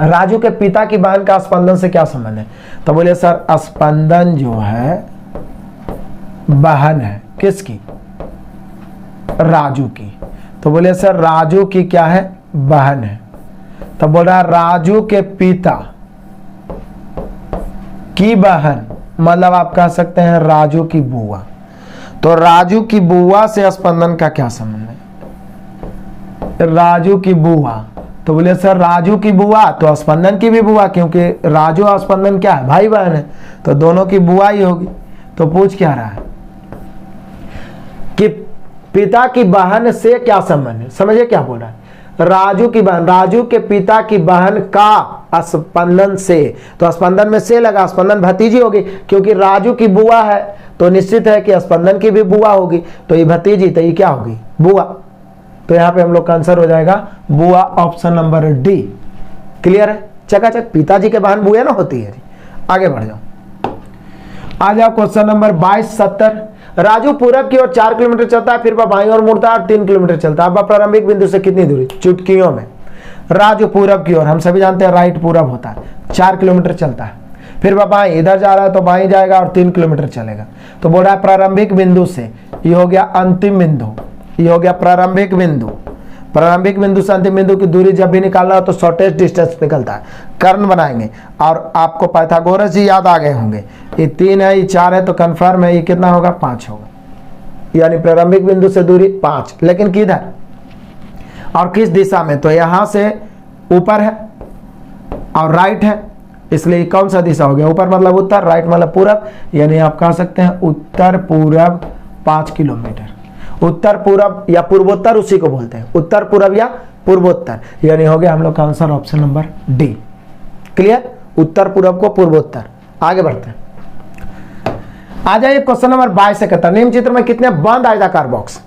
राजू के पिता की बहन का स्पंदन से क्या संबंध है? तो बोले सर स्पंदन जो है बहन है किसकी? राजू की। तो बोले सर राजू की क्या है? बहन है। तो बोल रहा राजू के पिता की बहन, मतलब आप कह सकते हैं राजू की बुआ। तो राजू की बुआ से स्पंदन का क्या संबंध है? राजू की बुआ, तो बोले सर राजू की बुआ तो स्पंदन की भी बुआ, क्योंकि राजू और स्पंदन क्या है? भाई बहन है, तो दोनों की बुआ ही होगी। तो पूछ क्या रहा है कि पिता की बहन से क्या संबंध है? समझिए क्या बोल रहा है? राजू की बहन, राजू के पिता की बहन का स्पंदन से, तो स्पंदन में से लगा, स्पंदन भतीजी होगी, क्योंकि राजू की बुआ है तो निश्चित है कि स्पंदन की भी बुआ होगी, तो ये भतीजी, तो ये क्या होगी? बुआ। तो यहां पे हम लोग का आंसर हो जाएगा बुआ, ऑप्शन नंबर डी। क्लियर है? चकाचक, पिताजी के बहन बुआ ना होती है। आगे बढ़ जाओ। आ जाओ क्वेश्चन नंबर 2270। राजू पूरब की ओर 4 किलोमीटर चलता है, फिर वह बाईं ओर मुड़ता है और 3 किलोमीटर चलता है। अब प्रारंभिक बिंदु से कितनी दूरी? चुटकियों में। राजू पूरब की ओर, हम सभी जानते हैं राइट पूरब होता है, 4 किलोमीटर चलता है, फिर वह बाईं, इधर जा रहा है तो बाईं जाएगा और 3 किलोमीटर चलेगा। तो बोल रहा है प्रारंभिक बिंदु से, ये हो गया अंतिम बिंदु, ये हो गया प्रारंभिक बिंदु। प्रारंभिक बिंदु से अंतिम बिंदु की दूरी जब भी निकालना हो तो शॉर्टेस्ट डिस्टेंस निकलता है। कर्ण बनाएंगे और आपको पाइथागोरस जी याद आ गए होंगे। ये 3 है, ये 4 है, तो कंफर्म है ये कितना होगा? 5 होगा। यानी प्रारंभिक बिंदु से दूरी 5, लेकिन किधर और किस दिशा में? तो यहां से ऊपर है और राइट है, इसलिए कौन सा दिशा हो गया? ऊपर मतलब उत्तर, राइट मतलब पूरब, यानी आप कह सकते हैं उत्तर पूरब 5 किलोमीटर। उत्तर पूरब या पूर्वोत्तर उसी को बोलते हैं, उत्तर पूरब या पूर्वोत्तर, यानी हो गया हम लोग का answer option number D. Clear? उत्तर पूरब को पूर्वोत्तर। आगे बढ़ते हैं। आ जाइए क्वेश्चन नंबर 2271। निम्न चित्र में कितने बंद आयताकार बॉक्स?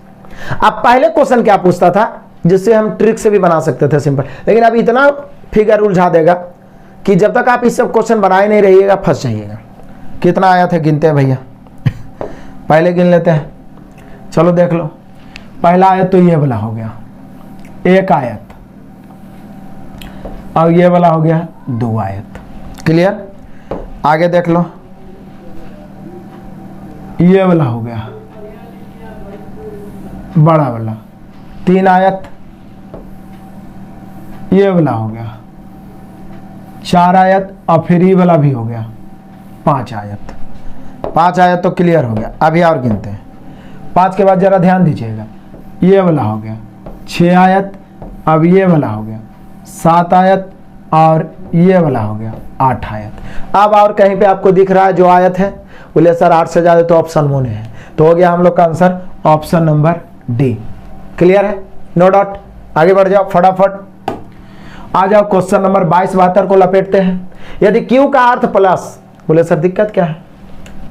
अब पहले क्वेश्चन क्या पूछता था, जिससे हम ट्रिक से भी बना सकते थे सिंपल, लेकिन अब इतना फिगर उलझा देगा कि जब तक आप इस सब क्वेश्चन बनाए नहीं रहिएगा फंस जाइएगा। कितना आया था गिनते हैं भैया पहले गिन लेते हैं। चलो देख लो, पहला आयत तो ये वाला हो गया, एक आयत, और ये वाला हो गया 2 आयत। क्लियर? आगे देख लो, ये वाला हो गया बड़ा वाला 3 आयत, ये वाला हो गया 4 आयत, और फिर ये वाला भी हो गया 5 आयत। 5 आयत तो क्लियर हो गया। अभी और गिनते हैं। 5 के बाद जरा ध्यान दीजिएगा, ये वाला हो गया 6 आयत, अब ये वाला हो गया 7 आयत, और ये वाला हो गया 8 आयत। अब और कहीं पे आपको दिख रहा है जो आयत है? बोले सर 8 से ज्यादा तो ऑप्शन होने हैं, तो हो गया हम लोग का answer option number D. Clear है? No doubt. आगे बढ़ जाओ फटाफट। आ जाओ क्वेश्चन नंबर 2272 को लपेटते हैं। यदि क्यू का अर्थ प्लस, बोले सर दिक्कत क्या है?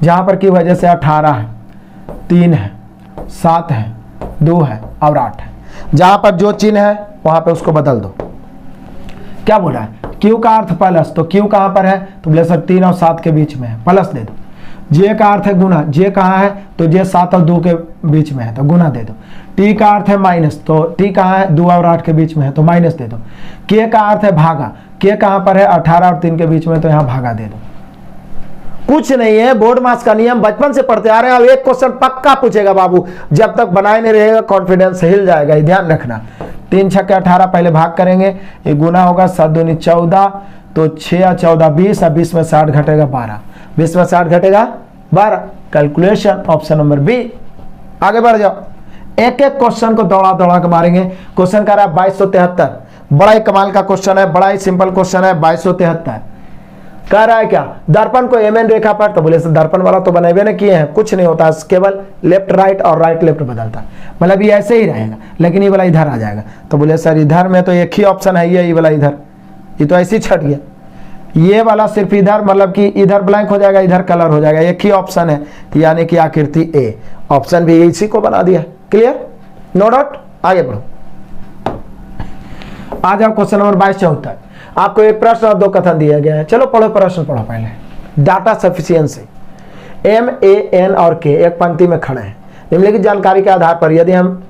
जहां पर क्यू वजह से 18 है, 3 है, 7 है, 2 है और 8 है, जहां पर जो चिन्ह है वहां पे उसको बदल दो। क्या बोला है? क्यू का अर्थ प्लस, तो क्यू कहां पर है? तो बोले सर 3 और 7 के बीच में है, प्लस दे दो। जे का अर्थ है गुना, जे कहां है? तो जे 7 और 2 के बीच में है, तो गुना दे दो। टी का अर्थ है माइनस, तो टी कहां है? 2 और 8 के बीच में है, तो माइनस दे दो। के का अर्थ है भागा, के कहां पर है? 18 और 3 के बीच में, तो यहां भागा दे दो। कुछ नहीं है, बोर्ड मास का नियम बचपन से पढ़ते आ रहे हैं। अब एक क्वेश्चन पक्का पूछेगा बाबू, जब तक बनाए नहीं रहेगा कॉन्फिडेंस हिल जाएगा, ये ध्यान रखना। 3 छक्के 18, पहले भाग करेंगे, ये गुना होगा 7 दूनी 14, तो 6 और 14 20, और 20 में 60 घटेगा 12, 20 में 60 घटेगा 12। Calculation option number B. आगे बढ़ जाओ, एक एक क्वेश्चन को दौड़ा दौड़ा के मारेंगे। क्वेश्चन कर रहा है 2273, बड़ा ही कमाल का क्वेश्चन है, बड़ा ही सिंपल क्वेश्चन है। 2273 कह रहा है क्या? दर्पण को एमएन रेखा पर, तो बोले दर्पण वाला तो बने हुए ना किए हैं, कुछ नहीं होता, केवल लेफ्ट राइट और राइट लेफ्ट बदलता है, मतलब ये ऐसे ही रहेगा, लेकिन ये वाला इधर आ जाएगा। तो बोले सर इधर में तो एक ही ऑप्शन है, ये वाला इधर, ये तो ऐसे ही छट गया। ये वाला सिर्फ इधर, मतलब कि इधर ब्लैंक हो जाएगा, इधर कलर हो जाएगा, एक ही ऑप्शन है, यानी कि आकृति ए। ऑप्शन भी इसी को बना दिया। क्लियर? No doubt. आगे बढ़ो, आ जाओ क्वेश्चन नंबर 22 से उत्तर। आपको एक प्रश्न और 2 कथन दिया गया है। चलो पढ़ो, प्रश्न पढ़ो पहले। डाटा सफिशिएंसी, MAN और K एक पंक्ति में खड़े हैं। निम्नलिखित जानकारी के आधार पर यदि हम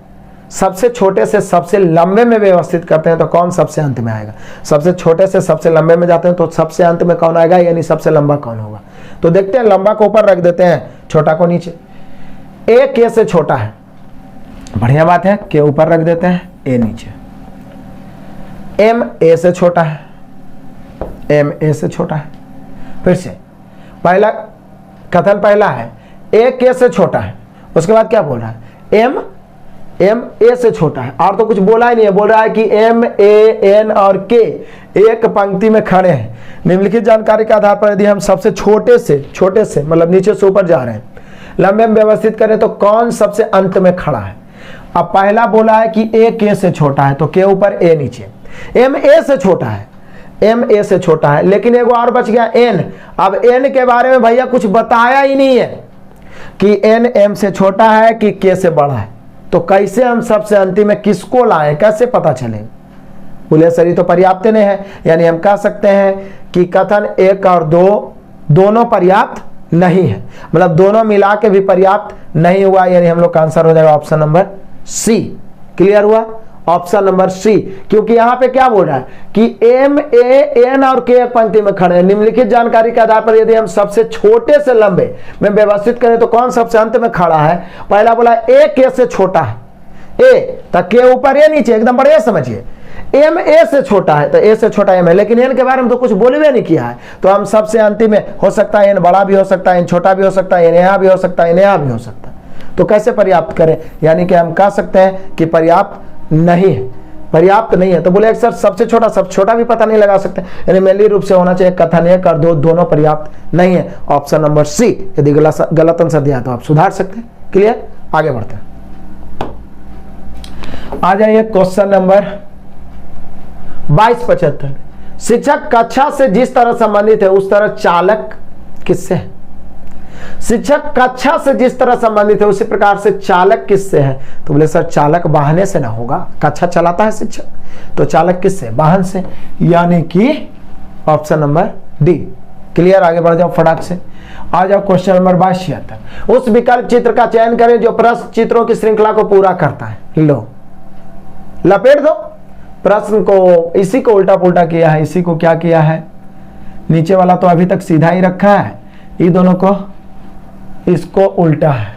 सबसे छोटे से सबसे लंबे में व्यवस्थित करते हैं तो कौन सबसे अंत में आएगा। सबसे छोटे से सबसे लंबे में जाते हैं तो सबसे अंत में कौन आएगा, यानी सबसे लंबा कौन होगा। तो देखते हैं, लंबा को ऊपर रख देते हैं, छोटा को नीचे। A K से छोटा है, बढ़िया बात है, K ऊपर रख देते हैं, A नीचे। M A से छोटा है, M A से छोटा है। फिर से पहला कथन पहला है, A K से छोटा है, उसके बाद क्या बोल रहा है, M A से छोटा है, और तो कुछ बोला ही नहीं है। बोल रहा है कि M A N और K एक पंक्ति में खड़े हैं। निम्नलिखित जानकारी के आधार पर यदि हम सबसे छोटे से मतलब नीचे से ऊपर जा रहे हैं, लंबे में व्यवस्थित करें तो कौन सबसे अंत में खड़ा है। अब पहला बोला है कि A K से छोटा है, तो K ऊपर A नीचे। M A से छोटा है, M A से छोटा है, लेकिन एगो और बच गया N। अब N के बारे में भैया कुछ बताया ही नहीं है कि N M से छोटा है कि K से बड़ा है। तो कैसे हम सबसे अंतिम में किसको लाएं, कैसे पता चलेगा। बोले सर ये तो पर्याप्त नहीं है, यानी हम कह सकते हैं कि कथन 1 और 2 दोनों पर्याप्त नहीं है, मतलब दोनों मिला के भी पर्याप्त नहीं हुआ, यानी हम लोग का आंसर हो जाएगा ऑप्शन नंबर सी। क्लियर हुआ, ऑप्शन नंबर सी। क्योंकि यहां पे क्या बोल रहा है कि M A N और K एक पंक्ति में खड़े हैं। निम्नलिखित जानकारी के आधार पर यदि हम सबसे छोटे से लंबे में व्यवस्थित करें तो कौन सबसे अंत में खड़ा है। पहला बोला A K से छोटा है, A तो K ऊपर A नीचे, एकदम बढ़िया समझिए। M A से छोटा है तो A से छोटा M है, लेकिन N के बारे में तो कुछ बोलवे नहीं किया है। तो हम सबसे अंतिम में हो सकता है N बड़ा भी हो सकता है, N छोटा भी हो सकता है, N यहाँ भी हो सकता है, N यहाँ भी हो सकता है। तो कैसे पर्याप्त करें, यानी कि हम कह सकते हैं कि पर्याप्त नहीं है, पर्याप्त नहीं है। तो बोले सर सबसे छोटा सब छोटा भी पता नहीं लगा सकते, यानी मेनली रूप से होना चाहिए कथन 1 और 2 दोनों पर्याप्त नहीं है। Option number C. यदि गलत आंसर दिया तो आप सुधार सकते हैं। क्लियर, आगे बढ़ते हैं। आ जाइए क्वेश्चन नंबर 2275। शिक्षक कक्षा से जिस तरह संबंधित है उस तरह चालक किससे है। शिक्षक कक्षा से जिस तरह संबंधित है उसी प्रकार से चालक किससे है। तो बोले सर चालक वाहन से ना होगा, कक्षा चलाता है शिक्षक, तो चालक किससे, वाहन से, यानी कि ऑप्शन नंबर डी। क्लियर, आगे बढ़ जाओ फटाक से। आ जाओ क्वेश्चन नंबर 2276। उस विकल्प चित्र का चयन करें जो प्रश्न चित्रों की श्रृंखला को पूरा करता है। लो लपेट दो प्रश्न को, इसी को उल्टा पुल्टा किया है, इसी को क्या किया है, नीचे वाला तो अभी तक सीधा ही रखा है, ये दोनों को इसको उल्टा है।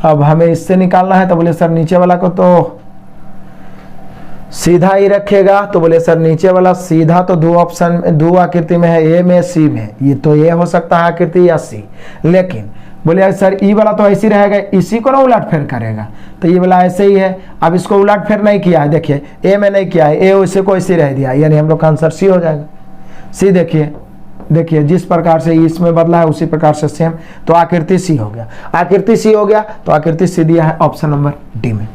अब हमें इससे निकालना है तो बोले सर नीचे वाला को तो सीधा ही रखेगा। तो बोले सर नीचे वाला सीधा तो दो आकृति में है, ए में सी में, ये तो ये हो सकता है आकृति या सी, लेकिन बोले सर ई वाला तो ऐसे रहेगा, इसी को ना उलट फेर करेगा, तो ये वाला ऐसे ही है। अब इसको उलट फेर नहीं किया है, देखिए ए में नहीं किया है, ए उसे को ऐसे रह दिया, यानी हम लोग का आंसर सी हो जाएगा। सी देखिए जिस प्रकार से इसमें बदला है उसी प्रकार से सेम, तो आकृति सी हो गया। आकृति सी हो गया तो आकृति सी दिया है ऑप्शन नंबर डी में।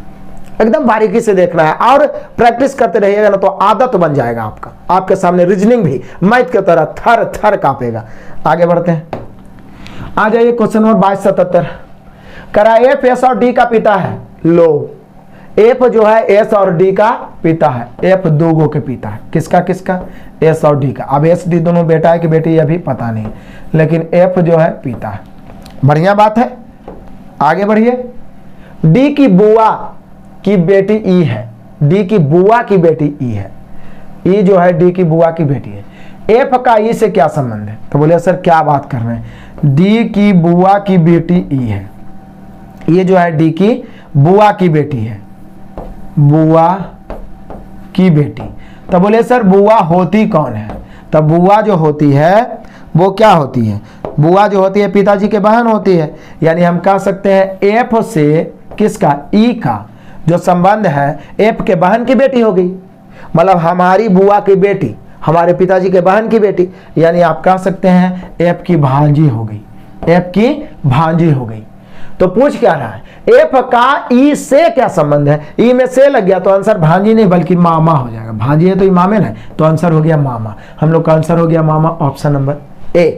एकदम बारीकी से देखना है और प्रैक्टिस करते रहिएगा ना तो आदत बन जाएगा आपका, आपके सामने रीजनिंग भी मैथ की तरह थर थर कांपेगा। आगे बढ़ते हैं, आ जाइए क्वेश्चन नंबर 2277। करा एफ एस और डी का पिता है। लो एफ जो है एस और डी का पिता है, एफ दो गो के पिता है, किसका एस और डी का। अब एस डी दोनों बेटा है कि बेटी ये भी पता नहीं, लेकिन एफ जो है पिता है, बढ़िया बात है। आगे बढ़िए, डी की बुआ की बेटी ई है, डी की बुआ की बेटी ई है, ई जो है डी की बुआ की बेटी है। एफ का ई से क्या संबंध है। तो बोले सर क्या बात कर रहे हैं, डी की बुआ की बेटी ई है, ये जो है डी की बुआ की बेटी है, बुआ की बेटी। तो बोले सर बुआ होती कौन है। तब बुआ जो होती है वो क्या होती है, बुआ जो होती है पिताजी के बहन होती है, यानी हम कह सकते हैं एफ से किसका, ई का जो संबंध है एफ के बहन की बेटी हो गई, मतलब हमारी बुआ की बेटी हमारे पिताजी के बहन की बेटी, यानी आप कह सकते हैं एफ की भांजी हो गई, एफ की भांजी हो गई। तो पूछ क्या रहा है, एफ का ई से क्या संबंध है। ई में से लग गया तो आंसर भांजी नहीं बल्कि मामा हो जाएगा, भांजी है तो इमामे ना, तो आंसर हो गया मामा। हम लोग का आंसर हो गया मामा, option number A.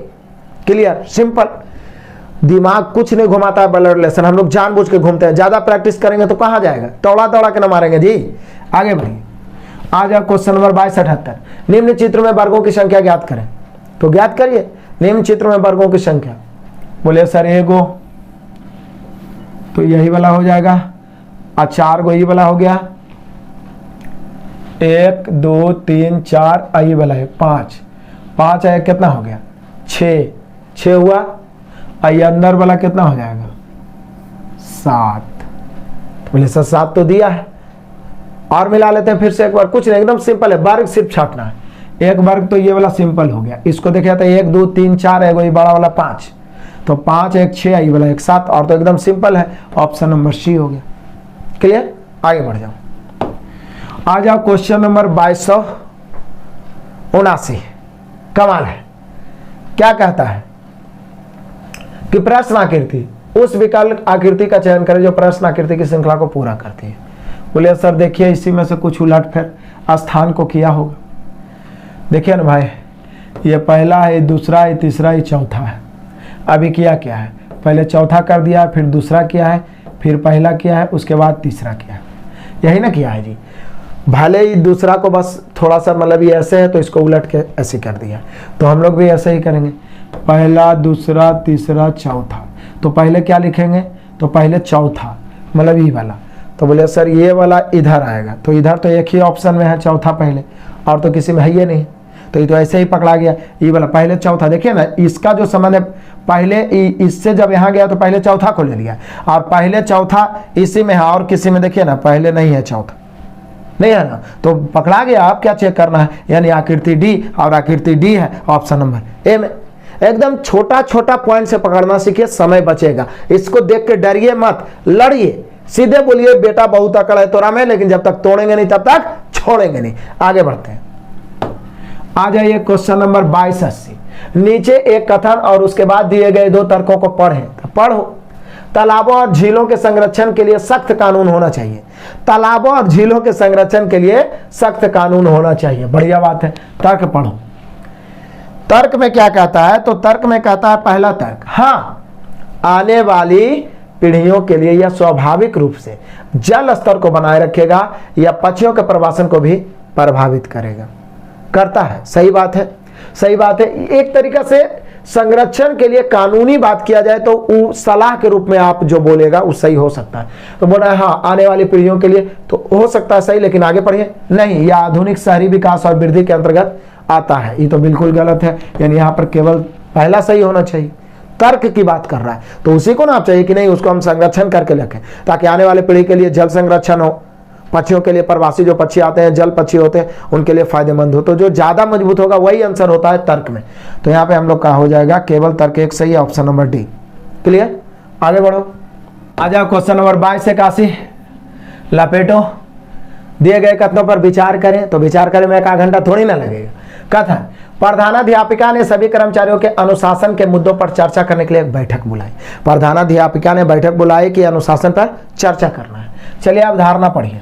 Clear, simple. दिमाग कुछ नहीं घुमाता है ब्लड रिलेशन, हम लोग जानबूझ के घूमते हैं। ज्यादा प्रैक्टिस करेंगे तो कहां जाएगा, दौड़ा दौड़ा के ना मारेंगे जी। आगे बढ़िए, आ जाओ क्वेश्चन नंबर 2278। निम्न चित्र में वर्गों की संख्या ज्ञात करें। तो ज्ञात करिए निम्न चित्र में वर्गों की संख्या। बोले सर एगो, तो यही वाला हो जाएगा, और 4 गो ये वाला हो गया, 1 2 3 4, ये वाला है 5, 5 है कितना हो गया 6 हुआ, ये अंदर वाला कितना हो जाएगा 7। बोले सर 7 तो दिया है, और मिला लेते हैं फिर से एक बार। कुछ नहीं, एकदम सिंपल है, वर्ग सिर्फ छाटना है। एक वर्ग तो ये वाला सिंपल हो गया, इसको देखिए तो 1 2 3 4 है, ये बड़ा वाला 5, तो 5 1 6, ये वाला 1 7, और तो एकदम सिंपल है, ऑप्शन नंबर सी हो गया। क्लियर, आगे बढ़ जाओ। आ जाओ क्वेश्चन नंबर 2279। कमाल है, क्या कहता है कि प्रश्न आकृति उस विकल्प आकृति का चयन करें जो प्रश्न आकृति की श्रृंखला को पूरा करती है। बोलिए सर देखिए इसी में से कुछ उलटफेर स्थान को किया होगा। देखिए ना भाई, ये पहला है, दूसरा है, तीसरा है, चौथा है। अभी किया क्या है, पहले चौथा कर दिया, फिर दूसरा किया है, फिर पहला किया है, उसके बाद तीसरा किया है, यही ना किया है जी। भले ही दूसरा को बस थोड़ा सा मतलब ये ऐसे है तो इसको उलट के ऐसे कर दिया, तो हम लोग भी ऐसे ही करेंगे, पहला दूसरा तीसरा चौथा। तो पहले क्या लिखेंगे, तो पहले चौथा मतलब ये वाला, तो बोले सर ये वाला इधर आएगा, तो इधर तो एक ही ऑप्शन में है चौथा पहले, और तो किसी में है ये नहीं, तो ये तो ऐसे ही पकड़ा गया, ये वाला पहले चौथा। देखिए ना इसका जो संबंध है, पहले इससे जब यहाँ गया तो पहले चौथा को ले लिया, और पहले चौथा इसी में है और किसी में देखिए ना पहले नहीं है, चौथा नहीं है ना, तो पकड़ा गया। आप क्या चेक करना है, यानी आकृति डी, और आकृति डी है ऑप्शन नंबर ए में। एकदम छोटा छोटा पॉइंट से पकड़ना सीखिए, समय बचेगा। इसको देख के डरिए मत, लड़िए, सीधे बोलिए बेटा बहुत अकड़ है तोरा में, लेकिन जब तक तोड़ेंगे नहीं तब तक छोड़ेंगे नहीं। आगे बढ़ते हैं, आ जाइए क्वेश्चन नंबर 2280। नीचे एक कथन और उसके बाद दिए गए 2 तर्कों को पढ़ें। तो पढ़ो, तालाबों और झीलों के संरक्षण के लिए सख्त कानून होना चाहिए। तालाबों और झीलों के संरक्षण के लिए सख्त कानून होना चाहिए, बढ़िया बात है। तर्क पढ़ो, तर्क में क्या कहता है, तो तर्क में कहता है पहला तर्क, हाँ आने वाली पीढ़ियों के लिए यह स्वाभाविक रूप से जल स्तर को बनाए रखेगा या पक्षियों के प्रवासन को भी प्रभावित करेगा। करता है, सही बात है, सही बात है। एक तरीका से संरक्षण के लिए कानूनी बात किया जाए तो सलाह के रूप में आप जो बोलेगा वो सही हो सकता है। तो बोला है हाँ आने वाली पीढ़ियों के लिए, तो हो सकता है सही, लेकिन आगे पढ़िए, नहीं यह आधुनिक शहरी विकास और वृद्धि के अंतर्गत आता है, ये तो बिल्कुल गलत है। यानी यहाँ पर केवल पहला सही होना चाहिए। तर्क की बात कर रहा है तो उसी को ना आप चाहिए कि नहीं उसको हम संरक्षण करके रखें, ताकि आने वाले पीढ़ी के लिए जल संरक्षण हो, पक्षियों के लिए, प्रवासी जो पक्षी आते हैं, जल पक्षी होते हैं, उनके लिए फायदेमंद हो। तो जो ज्यादा मजबूत होगा वही आंसर होता है तर्क में। तो यहाँ पे हम लोग का हो जाएगा केवल तर्क एक सही है, ऑप्शन नंबर डी। क्लियर, आगे बढ़ो। आ जाओ क्वेश्चन नंबर 2281। लपेटो, दिए गए कथनों पर विचार करें। तो विचार करें में 1 घंटा थोड़ी ना लगेगा। कथन, प्रधानाध्यापिका ने सभी कर्मचारियों के अनुशासन के मुद्दों पर चर्चा करने के लिए एक बैठक बुलाई। प्रधानाध्यापिका ने बैठक बुलाई कि अनुशासन पर चर्चा करना है। चलिए आप धारणा पढ़िए।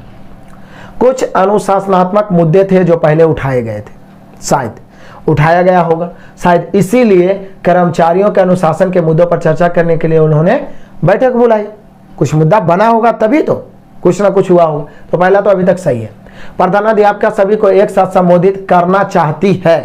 कुछ अनुशासनात्मक मुद्दे थे जो पहले उठाए गए थे, शायद उठाया गया होगा, शायद इसीलिए कर्मचारियों के अनुशासन के मुद्दों पर चर्चा करने के लिए उन्होंने बैठक बुलाई। कुछ मुद्दा बना होगा तभी तो कुछ ना कुछ हुआ होगा। तो पहला तो अभी तक सही है। प्रधानाध्यापिका सभी को एक साथ संबोधित करना चाहती है।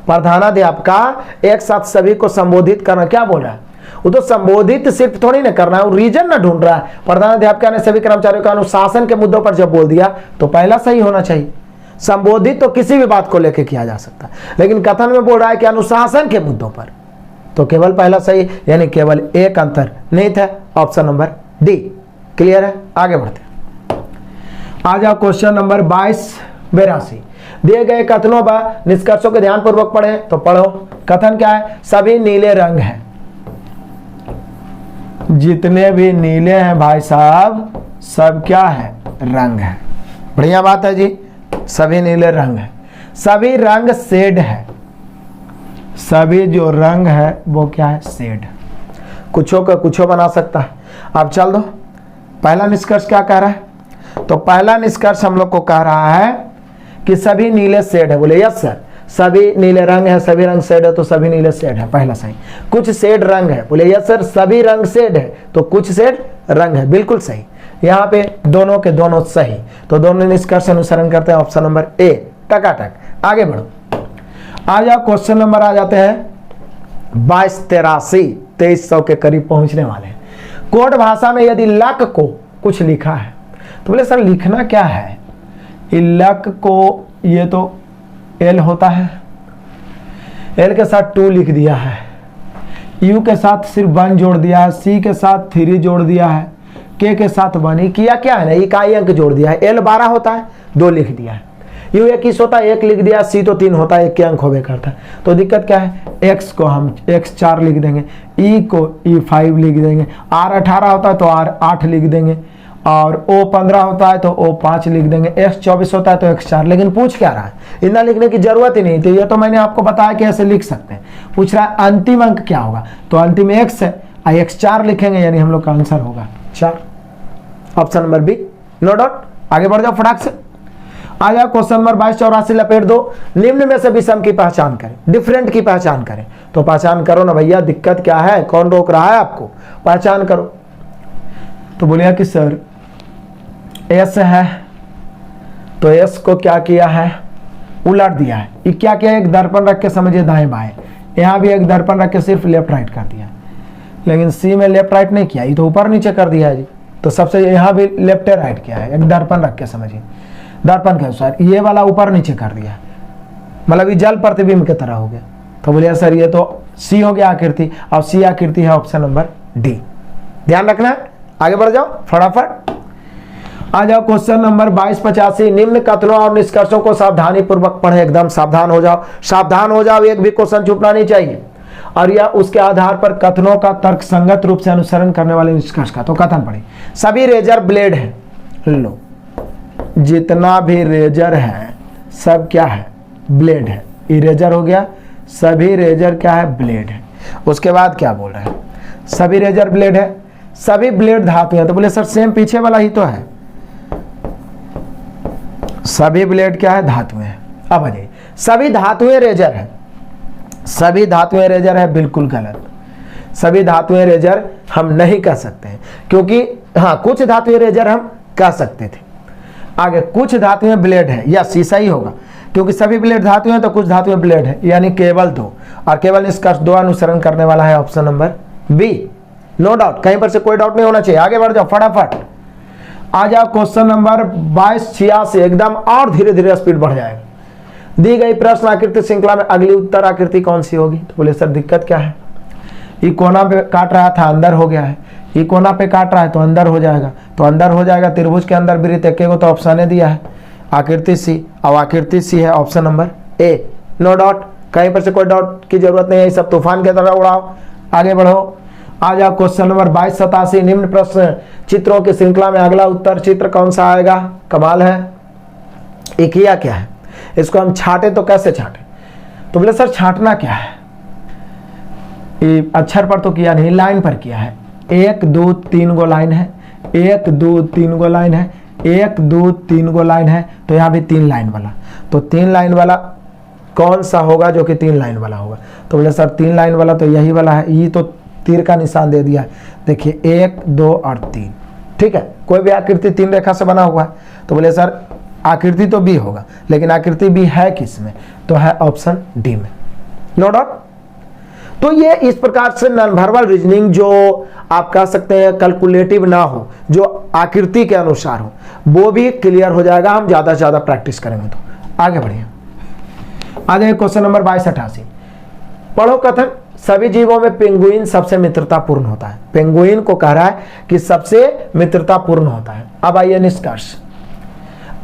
प्रधानाध्यापिका एक साथ सभी को संबोधित करना, क्या बोल रहा है वो, तो संबोधित सिर्फ थोड़ी ना करना है, वो रीजन ना ढूंढ रहा है। प्रधानाध्यापिका ने सभी कर्मचारियों का अनुशासन के मुद्दों पर जब बोल दिया तो पहला सही होना चाहिए। संबोधित तो किसी भी बात को लेकर किया जा सकता है, लेकिन कथन में बोल रहा है कि अनुशासन के मुद्दों पर, तो केवल पहला सही, यानी केवल एक अंतर नहीं था, ऑप्शन नंबर डी। क्लियर है, आगे बढ़ते हैं। आ जाओ क्वेश्चन नंबर 2282। दिए गए कथनों व निष्कर्षों के ध्यान पूर्वक पढ़ें। तो पढ़ो, कथन क्या है, सभी नीले रंग हैं। जितने भी नीले हैं भाई साहब सब क्या है, रंग है। बढ़िया बात है जी, सभी नीले रंग है। सभी रंग शेड है, सभी जो रंग है वो क्या है, शेड। कुछों का कुछों बना सकता है। अब चल दो, पहला निष्कर्ष क्या कह रहा है, तो पहला निष्कर्ष हम लोग को कह रहा है कि सभी नीले शेड है। बोले यस सर, सभी नीले रंग है, सभी रंग शेड है तो सभी नीले शेड है, पहला सही। कुछ शेड रंग है, बोले यस सर सभी रंग शेड है तो कुछ शेड रंग है, बिल्कुल सही। यहाँ पे दोनों के दोनों सही, तो दोनों निष्कर्ष अनुसरण करते हैं ऑप्शन नंबर ए, टकाटक। आगे बढ़ो, आ जाओ क्वेश्चन नंबर आ जाते हैं 2283, 2300 के करीब पहुंचने वाले हैं। कोड भाषा में यदि लक को कुछ लिखा है तो बोले सर लिखना क्या है, लक को ये तो एल होता है, एल के साथ 2 लिख दिया है, यू के साथ सिर्फ 1 जोड़ दिया है, सी के साथ 3 जोड़ दिया है, के साथ 1 किया क्या है ना, इकाई अंक जोड़ दिया है, एल 12 होता है 2 लिख दिया है, यू 21 होता है 1 लिख दिया, सी तो 3 होता है 1 के अंक होवे करता है। तो दिक्कत क्या है, एक्स को हम एक्स 4 लिख देंगे, ई को ई 5 लिख देंगे, आर 18 होता है तो आर 8 लिख देंगे, और ओ 15 होता है तो ओ 5 लिख देंगे, एक्स 24 होता है तो एक्स 4। लेकिन पूछ क्या रहा है, इतना लिखने की जरूरत ही नहीं थी, ये तो मैंने आपको बताया कि ऐसे लिख सकते हैं। पूछ रहा है अंतिम अंक क्या होगा, तो अंतिम एक्स है, एक्स 4 लिखेंगे, यानी हम लोग का आंसर होगा 4, option number B, no doubt. आगे बढ़ जाओ फटाक से, आ जाओ क्वेश्चन नंबर 2284, लपेट दो। निम्न में से विषम की पहचान करें, डिफरेंट की पहचान करें। तो पहचान करो ना भैया, दिक्कत क्या है, कौन रोक रहा है आपको, पहचान करो। तो बोलिए कि सर एस है तो एस को क्या किया है, उलट दिया है। ये क्या किया, एक दर्पण रख के समझिए दाएं बाएं, यहाँ भी एक दर्पण रख के सिर्फ लेफ्ट राइट कर दिया, लेकिन सी में लेफ्ट राइट नहीं किया, ये तो ऊपर नीचे कर दिया है जी। तो सबसे यहाँ भी लेफ्ट राइट किया है, एक दर्पण रख के समझिए, दर्पण के अनुसार ये वाला ऊपर नीचे कर दिया, मतलब ये जल प्रतिबिंब की तरह हो गया। तो बोलिए सर ये तो सी हो गया आकृति, और सी आकृति है ऑप्शन नंबर डी, ध्यान रखना। आगे बढ़ जाओ फटाफट, आ जाओ क्वेश्चन नंबर 2285। निम्न कथनों और निष्कर्षों को सावधानी पूर्वक पढ़े, एकदम सावधान हो जाओ, सावधान हो जाओ, एक भी क्वेश्चन छूटना नहीं चाहिए। और यह उसके आधार पर कथनों का तर्क संगत रूप से अनुसरण करने वाले निष्कर्ष का। तो कथन पढ़े, सभी रेजर ब्लेड है, लो जितना भी रेजर है सब क्या है, ब्लेड है, इरेजर हो गया, सभी रेजर क्या है, ब्लेड है। उसके बाद क्या बोल रहे हैं, सभी रेजर ब्लेड है, सभी ब्लेड धातु है। तो बोले सर सेम पीछे वाला ही तो है, सभी ब्लेड क्या है, धातु है। अब आ जाइए, सभी धातुएं रेजर है, सभी धातुएं रेजर है, बिल्कुल गलत। सभी धातुएं रेजर हम नहीं कह सकते हैं, क्योंकि हाँ कुछ धातुएं रेजर हम कह सकते थे। आगे कुछ धातुएं ब्लेड है, या शीशा ही होगा, क्योंकि सभी ब्लेड धातु हैं तो कुछ धातुएं ब्लेड है, यानी केवल 2, और केवल निष्कर्ष 2 अनुसरण करने वाला है option number B, no doubt, कहीं पर से कोई डाउट नहीं होना चाहिए। आगे बढ़ जाओ फटाफट, आ जाओ क्वेश्चन नंबर 2286, एकदम और धीरे धीरे स्पीड बढ़ जाएगा। दी गई प्रश्न आकृति श्रृंखला में अगली उत्तर आकृति कौन सी होगी। तो बोले सर दिक्कत क्या है, ये कोना पे काट रहा था अंदर हो गया है, ये कोना पे काट रहा है तो अंदर हो जाएगा, तो अंदर हो जाएगा। त्रिभुज के अंदर वृत्त एक को तो ऑप्शन दिया है, आकृति सी, अब आकृति सी है option number A, no doubt, कहीं पर से कोई डाउट की जरूरत नहीं है, सब तूफान की तरह उड़ाओ। आगे बढ़ो, आ जाओ क्वेश्चन नंबर 2287। निम्न प्रश्न चित्रों की श्रृंखला में अगला उत्तर चित्र कौन सा आएगा। कमाल है, ये किया क्या है, इसको हम छाटे तो कैसे छाटे। तो बोले सर छाटना क्या है, ये अक्षर पर तो किया नहीं, लाइन पर किया है। 1 2 3 गो लाइन है, 1 2 3 गो लाइन है, 1 2 3 गो लाइन है, तो यहाँ भी 3 लाइन वाला। तो 3 लाइन वाला कौन सा होगा जो कि 3 लाइन वाला होगा। तो बोले सर 3 लाइन वाला तो यही वाला है, ये तो तीर का निशान दे दिया है, देखिए 1 2 और 3, ठीक है। कोई भी आकृति 3 रेखा से बना हुआ है। तो बोले सर आकृति तो बी होगा, लेकिन आकृति बी है किस में, तो है ऑप्शन डी में, नो डाउट। तो ये इस प्रकार से नॉन वर्बल रीजनिंग जो आप कह सकते हैं कैलकुलेटिव ना हो, जो आकृति के अनुसार हो, वो भी क्लियर हो जाएगा, हम ज्यादा से ज्यादा प्रैक्टिस करेंगे। तो आगे बढ़िए, आ जाए क्वेश्चन नंबर 2288। पढ़ो कथन, सभी जीवों में पेंगुइन सबसे मित्रतापूर्ण होता है। पेंगुइन को कह रहा है कि सबसे मित्रतापूर्ण होता है। अब आइए निष्कर्ष,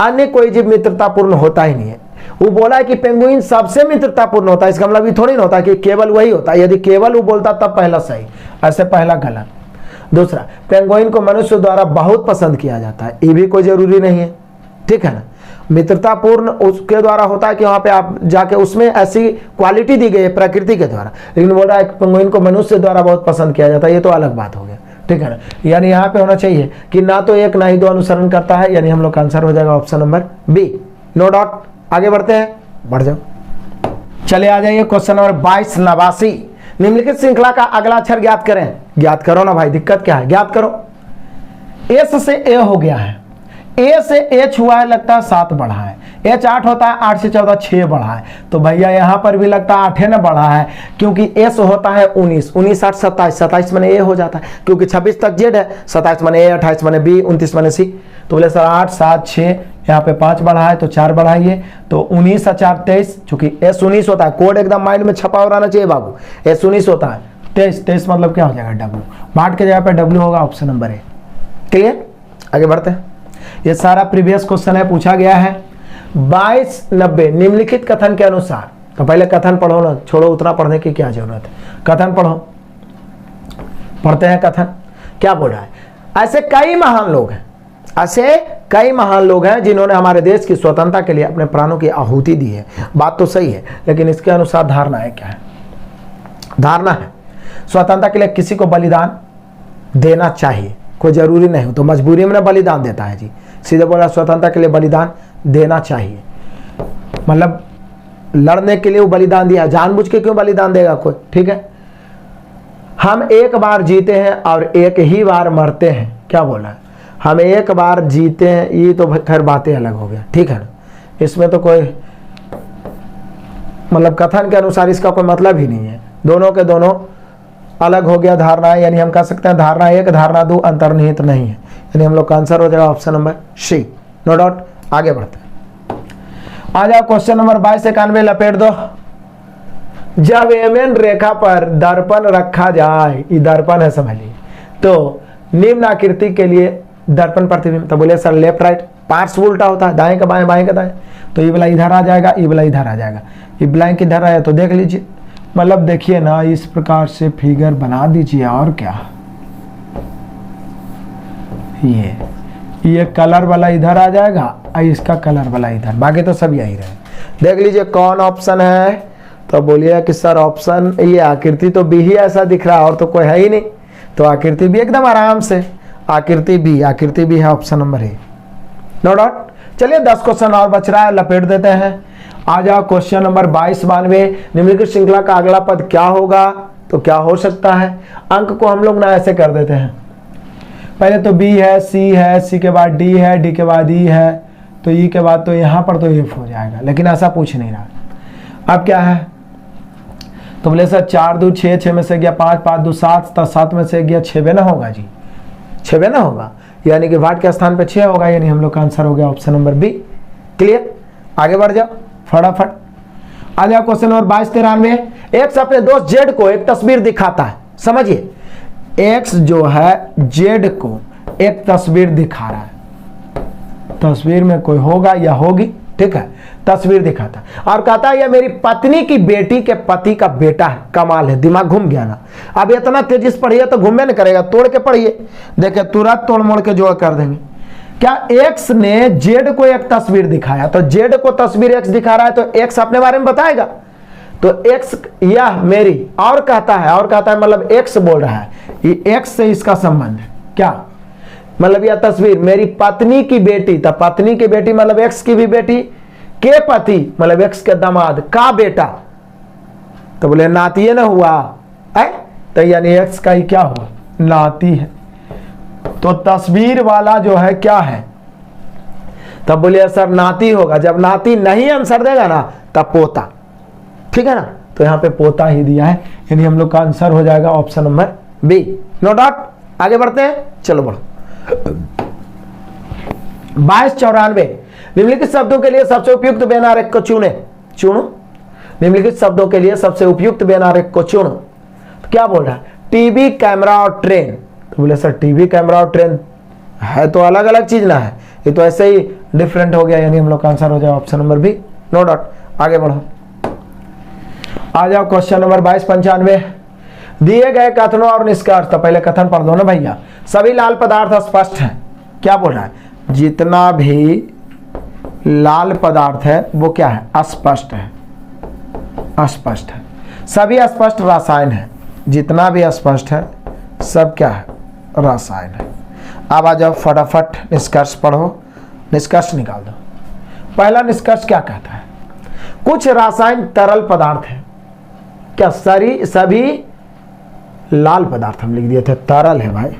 अन्य कोई जीव मित्रतापूर्ण होता ही नहीं है। वो बोला है कि पेंगुइन सबसे मित्रतापूर्ण होता है, इसका मतलब ये थोड़ी ना होता है कि केवल वही होता है। यदि केवल वो बोलता तब पहला सही, ऐसे पहला गलत। दूसरा, पेंगुइन को मनुष्य द्वारा बहुत पसंद किया जाता है, ये भी कोई जरूरी नहीं है, ठीक है ना। मित्रतापूर्ण उसके द्वारा होता है कि वहां पे आप जाके उसमें ऐसी क्वालिटी दी गई है प्रकृति के द्वारा, लेकिन बोल रहा है पेंगुइन को मनुष्य द्वारा बहुत पसंद किया जाता है, ये तो अलग बात हो गया, ठीक है ना। यानी यहाँ पे होना चाहिए कि ना तो 1 ना ही 2 अनुसरण करता है, यानी हम लोग का आंसर हो जाएगा option number B, no doubt. आगे बढ़ते हैं, बढ़ जाओ। चले आ जाइए क्वेश्चन नंबर 22 नवासी। निम्नलिखित श्रृंखला का अगला अक्षर ज्ञात करें। ज्ञात करो ना भाई, दिक्कत क्या है, ज्ञात करो। एस से ए हो गया है, ए से एच हुआ है, लगता है 7 बढ़ा है, एच 8 होता है, 8 से 14 6 बढ़ा है, तो भैया यहां पर भी लगता है 8 ना बढ़ा है, क्योंकि एस होता है 19, 19 8 27, 27 माने ए हो जाता है, क्योंकि 26 तक जेड है, 27 माने ए, 28 माने बी, 29 माने सी। तो बोले सर 8 7 6, यहाँ पे 5 बढ़ा है तो 4 बढ़ाइए, तो 19 और 4 23, चूंकि एस 19 होता है, कोड एकदम माइंड में छपा हो रहना चाहिए बाबू, एस 19 होता है, 23 मतलब क्या हो जाएगा डब्ल्यू, बाट के जगह पे डब्ल्यू होगा, ऑप्शन नंबर ए। क्लियर, आगे बढ़ते हैं। ये सारा प्रीवियस क्वेश्चन है, पूछा गया है 2290 निम्नलिखित कथन के अनुसार। तो पहले कथन पढ़ो ना, छोड़ो उतना पढ़ने की क्या जरूरत है, कथन पढ़ो। पढ़ते हैं कथन क्या बोल रहा है। ऐसे कई महान लोग हैं, ऐसे कई महान लोग हैं जिन्होंने हमारे देश की स्वतंत्रता के लिए अपने प्राणों की आहुति दी है। बात तो सही है, लेकिन इसके अनुसार धारणा है क्या है। धारणा है स्वतंत्रता के लिए किसी को बलिदान देना चाहिए, कोई जरूरी नहीं हो तो मजबूरी में बलिदान देता है जी, सीधे बोला स्वतंत्रता के लिए बलिदान देना चाहिए, मतलब लड़ने के लिए वो बलिदान दिया, जानबूझ के क्यों बलिदान देगा कोई। ठीक है, हम एक बार जीते हैं और एक ही बार मरते हैं, क्या बोला है, हम एक बार जीते हैं, ये तो खैर बातें अलग हो गया, ठीक है ना, इसमें तो कोई मतलब कथन के अनुसार इसका कोई मतलब ही नहीं है, दोनों के दोनों अलग हो गया धारणा है, यानी हम कह सकते हैं धारणा 1 धारणा 2 अंतर्निहित नहीं है, यानी हम लोग का आंसर हो जाएगा option number C, no doubt. आगे बढ़ते हैं, आ जाओ क्वेश्चन नंबर 2291 लपेट दो। जब एमएन रेखा पर दर्पण रखा जाए, ये दर्पण है समझिए, तो निम्न आकृति के लिए दर्पण प्रतिबिंब, तो बोले सर लेफ्ट राइट पार्ट्स उल्टा होता है, दाएं का बाएं बाएं का दाएं, तो ये वाला इधर आ जाएगा, ये वाला इधर आ जाएगा, ये ब्लैंक इधर आया तो देख लीजिए, मतलब देखिए ना इस प्रकार से फिगर बना दीजिए, और क्या ये कलर वाला इधर आ जाएगा और इसका कलर वाला इधर, बाकी तो सब यही रहे। देख लीजिए कौन ऑप्शन है, तो बोलिए कि सर ऑप्शन ये आकृति तो बी ही ऐसा दिख रहा है, और तो कोई है ही नहीं, तो आकृति भी एकदम आराम से आकृति भी है, option number A, no doubt. चलिए 10 क्वेश्चन और बच रहा है, लपेट देते हैं। आ जाओ क्वेश्चन नंबर 2292। निम्नलिखित श्रृंखला का अगला पद क्या होगा, तो क्या हो सकता है। अंक को हम लोग ना ऐसे कर देते हैं, पहले तो बी है, सी है, सी के बाद डी है, डी के बाद ई है, तो ई के बाद तो यहाँ पर तो एफ हो जाएगा, लेकिन ऐसा पूछ नहीं रहा। अब क्या है, तो बोले सर 4 2 6, 6 में से गया 5, 5 2 7, 7 में से गया 6 ना होगा जी, 6 ना होगा, यानी कि वाट के स्थान पे 6 होगा, यानी हम लोग का आंसर हो गया ऑप्शन नंबर बी। क्लियर, आगे बढ़ जाओ फटाफट। आ जाओ क्वेश्चन नंबर 2293। एक्स अपने दोस्त जेड को एक तस्वीर दिखाता है, समझिए एक्स जो है जेड को एक तस्वीर दिखा रहा है, तस्वीर में कोई होगा या होगी, ठीक है, तस्वीर दिखाता और कहता है ये मेरी पत्नी की बेटी के पति का बेटा है। कमाल है, दिमाग घूम गया ना। अब इतना तेजी से पढ़िए तो घूमने नहीं करेगा, तोड़ के पढ़िए, देखिए तुरंत तोड़ मोड़ के जोड़ कर देंगे। क्या एक्स ने जेड को एक तस्वीर दिखाया, तो जेड को तस्वीर एक्स दिखा रहा है, तो एक्स अपने बारे में बताएगा, तो एक्स यह मेरी, और कहता है मतलब एक्स बोल रहा है, ये एक्स से इसका संबंध है, क्या मतलब यह तस्वीर मेरी पत्नी की बेटी, तो पत्नी की बेटी मतलब एक्स की भी बेटी, के पति मतलब एक्स के दामाद का बेटा, तो बोले नाती ना हुआ है, तो यानी एक्स का ही क्या हुआ, नाती है। तो तस्वीर वाला जो है क्या है, तब बोलिए सर नाती होगा, जब नाती नहीं आंसर देगा ना तब पोता, ठीक है ना, तो यहाँ पे पोता ही दिया है, यानी हम लोग का आंसर हो जाएगा option number B, no doubt. आगे बढ़ते हैं, चलो बढ़ो। 2294। निम्नलिखित शब्दों के लिए सबसे उपयुक्त बेनारेख को चुनो। निम्नलिखित शब्दों के लिए सबसे उपयुक्त बेनारेख को चुनो, तो क्या बोल रहा है, टीवी, कैमरा और ट्रेन, तो बोले सर टीवी, कैमरा और ट्रेन है तो अलग अलग चीज ना है, ये तो ऐसे ही डिफरेंट हो गया, यानी हम लोग का आंसर हो जाए option number B, no doubt. आगे बढ़ो, आ जाओ क्वेश्चन नंबर 2295। दिए गए कथनों और निष्कर्ष, तो पहले कथन पढ़ दो ना भैया। सभी लाल पदार्थ स्पष्ट है, क्या बोल रहा है, जितना भी लाल पदार्थ है वो क्या है, अस्पष्ट है, अस्पष्ट है। सभी अस्पष्ट रसायन है, जितना भी अस्पष्ट है सब क्या है, रसायन है। अब आ जाओ फटाफट निष्कर्ष पढ़ो, निष्कर्ष निकाल दो। पहला निष्कर्ष क्या कहता है, कुछ रासायन तरल पदार्थ है। क्या सभी लाल पदार्थ हम लिख दिए थे, तरल है भाई,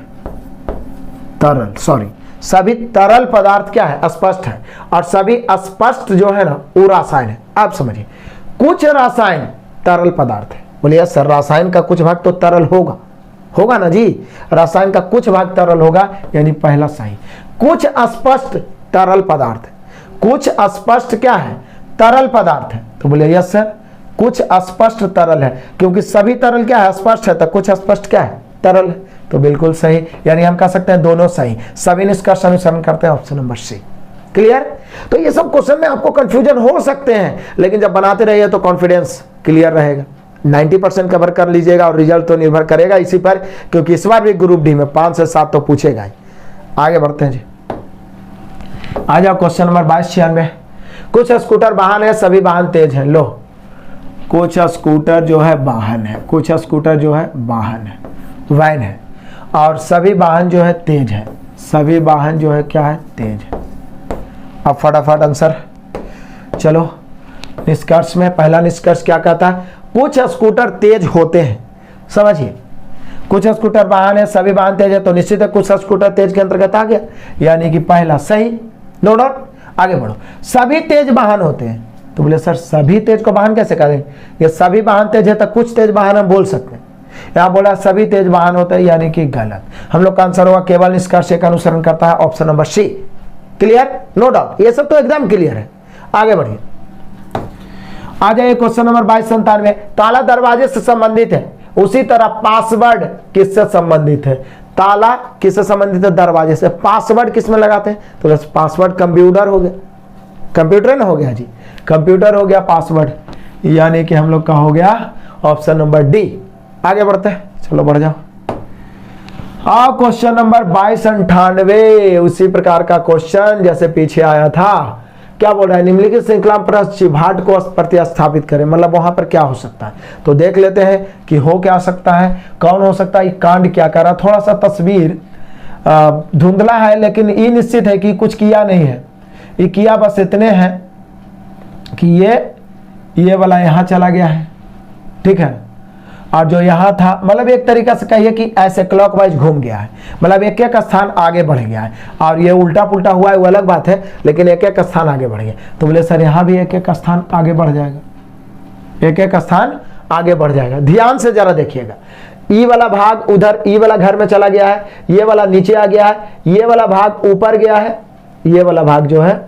तरल, सॉरी, सभी तरल पदार्थ क्या है, अस्पष्ट है, और सभी अस्पष्ट जो है ना वो रासायन है। आप समझिए, कुछ रासायन तरल पदार्थ है। बोलिए सर रासायन का कुछ भाग तो तरल होगा ना जी, रासायन का कुछ भाग तरल होगा, यानी पहला सही। कुछ अस्पष्ट तरल पदार्थ है, कुछ अस्पष्ट क्या है, तरल पदार्थ है। तो बोलिए यस सर, कुछ अस्पष्ट तरल है, क्योंकि सभी तरल क्या है, अस्पष्ट है, तो कुछ अस्पष्ट क्या है, तरल है। तो बिल्कुल सही, यानी हम कह सकते हैं दोनों सही। सभी निष्कर्ष अनुसरण करते हैं, ऑप्शन नंबर सी। क्लियर? तो ये सब क्वेश्चन में आपको कंफ्यूजन हो सकते हैं, लेकिन जब बनाते रहिए तो कॉन्फिडेंस क्लियर रहेगा। 90% कवर कर लीजिएगा, और रिजल्ट तो निर्भर करेगा इसी पर, क्योंकि इस बार भी ग्रुप डी में 5 से 7 तो पूछेगा ही। आगे बढ़ते हैं जी, आ जाओ क्वेश्चन नंबर 2296। कुछ स्कूटर वाहन है, सभी वाहन तेज हैं। लो, कुछ स्कूटर जो है वाहन है, कुछ स्कूटर जो है वाहन है, वैन है, और सभी वाहन जो है तेज है, सभी वाहन जो है क्या है, तेज है। अब फटाफट आंसर, चलो निष्कर्ष में पहला निष्कर्ष क्या कहता है, कुछ स्कूटर तेज होते हैं। समझिए, कुछ स्कूटर वाहन है, सभी वाहन तेज है, तो निश्चित है कुछ स्कूटर तेज के अंतर्गत आ गया, यानी कि पहला सही, नो डाउट। आगे बढ़ो, सभी तेज वाहन होते हैं। तो बोले सर सभी तेज को वाहन कैसे करें, ये सभी वाहन तेज है तो कुछ तेज वाहन हम बोल सकते हैं। यहाँ बोला सभी तेज वाहन होते हैं, यानी कि गलत। हम लोग का आंसर होगा केवल निष्कर्ष का अनुसरण करता है, option number C. Clear, no doubt, ये सब तो एकदम क्लियर है। आगे बढ़िए, आ जाइए क्वेश्चन नंबर 2297। ताला दरवाजे से संबंधित है, उसी तरह पासवर्ड किससे संबंधित है, ताला किससे संबंधित है, दरवाजे से। पासवर्ड किस में लगाते हैं, तो बस पासवर्ड कंप्यूटर हो गया, कंप्यूटर ना हो गया जी, कंप्यूटर हो गया पासवर्ड, यानी कि हम लोग का हो गया ऑप्शन नंबर डी। आगे बढ़ते हैं, चलो बढ़ जाओ। क्वेश्चन नंबर 2298, उसी प्रकार का क्वेश्चन जैसे पीछे आया था। क्या बोल रहा है, निम्नलिखित श्रृंखला पर चिभाट को प्रतिस्थापित करें, मतलब वहां पर क्या हो सकता है। तो देख लेते हैं कि हो क्या सकता है, कौन हो सकता है, कांड क्या कर रहा। थोड़ा सा तस्वीर धुंधला है, लेकिन ये निश्चित है कि कुछ किया नहीं है। ये किया बस इतने हैं कि ये वाला यहाँ चला गया है, ठीक है, और जो यहाँ था, मतलब एक तरीका से कहिए कि ऐसे क्लॉकवाइज घूम गया है, मतलब एक एक स्थान आगे बढ़ गया है। और ये उल्टा पुल्टा हुआ है वो अलग बात है, लेकिन एक एक स्थान आगे बढ़ गया। तो बोले सर यहाँ भी एक एक स्थान आगे बढ़ जाएगा, एक एक स्थान आगे बढ़ जाएगा। ध्यान से जरा देखिएगा, ई वाला भाग उधर ई वाला घर में चला गया है, ये वाला नीचे आ गया है, ये वाला भाग ऊपर गया है, ये वाला भाग जो है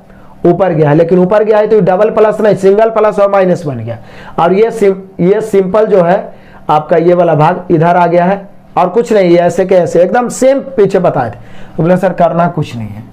ऊपर गया है। लेकिन ऊपर गया है तो डबल प्लस नहीं, सिंगल प्लस और माइनस बन गया। और ये सिंपल जो है आपका ये वाला भाग इधर आ गया है, और कुछ नहीं, ये ऐसे के ऐसे एकदम सेम पीछे बताए थे। तो बोले सर करना कुछ नहीं है,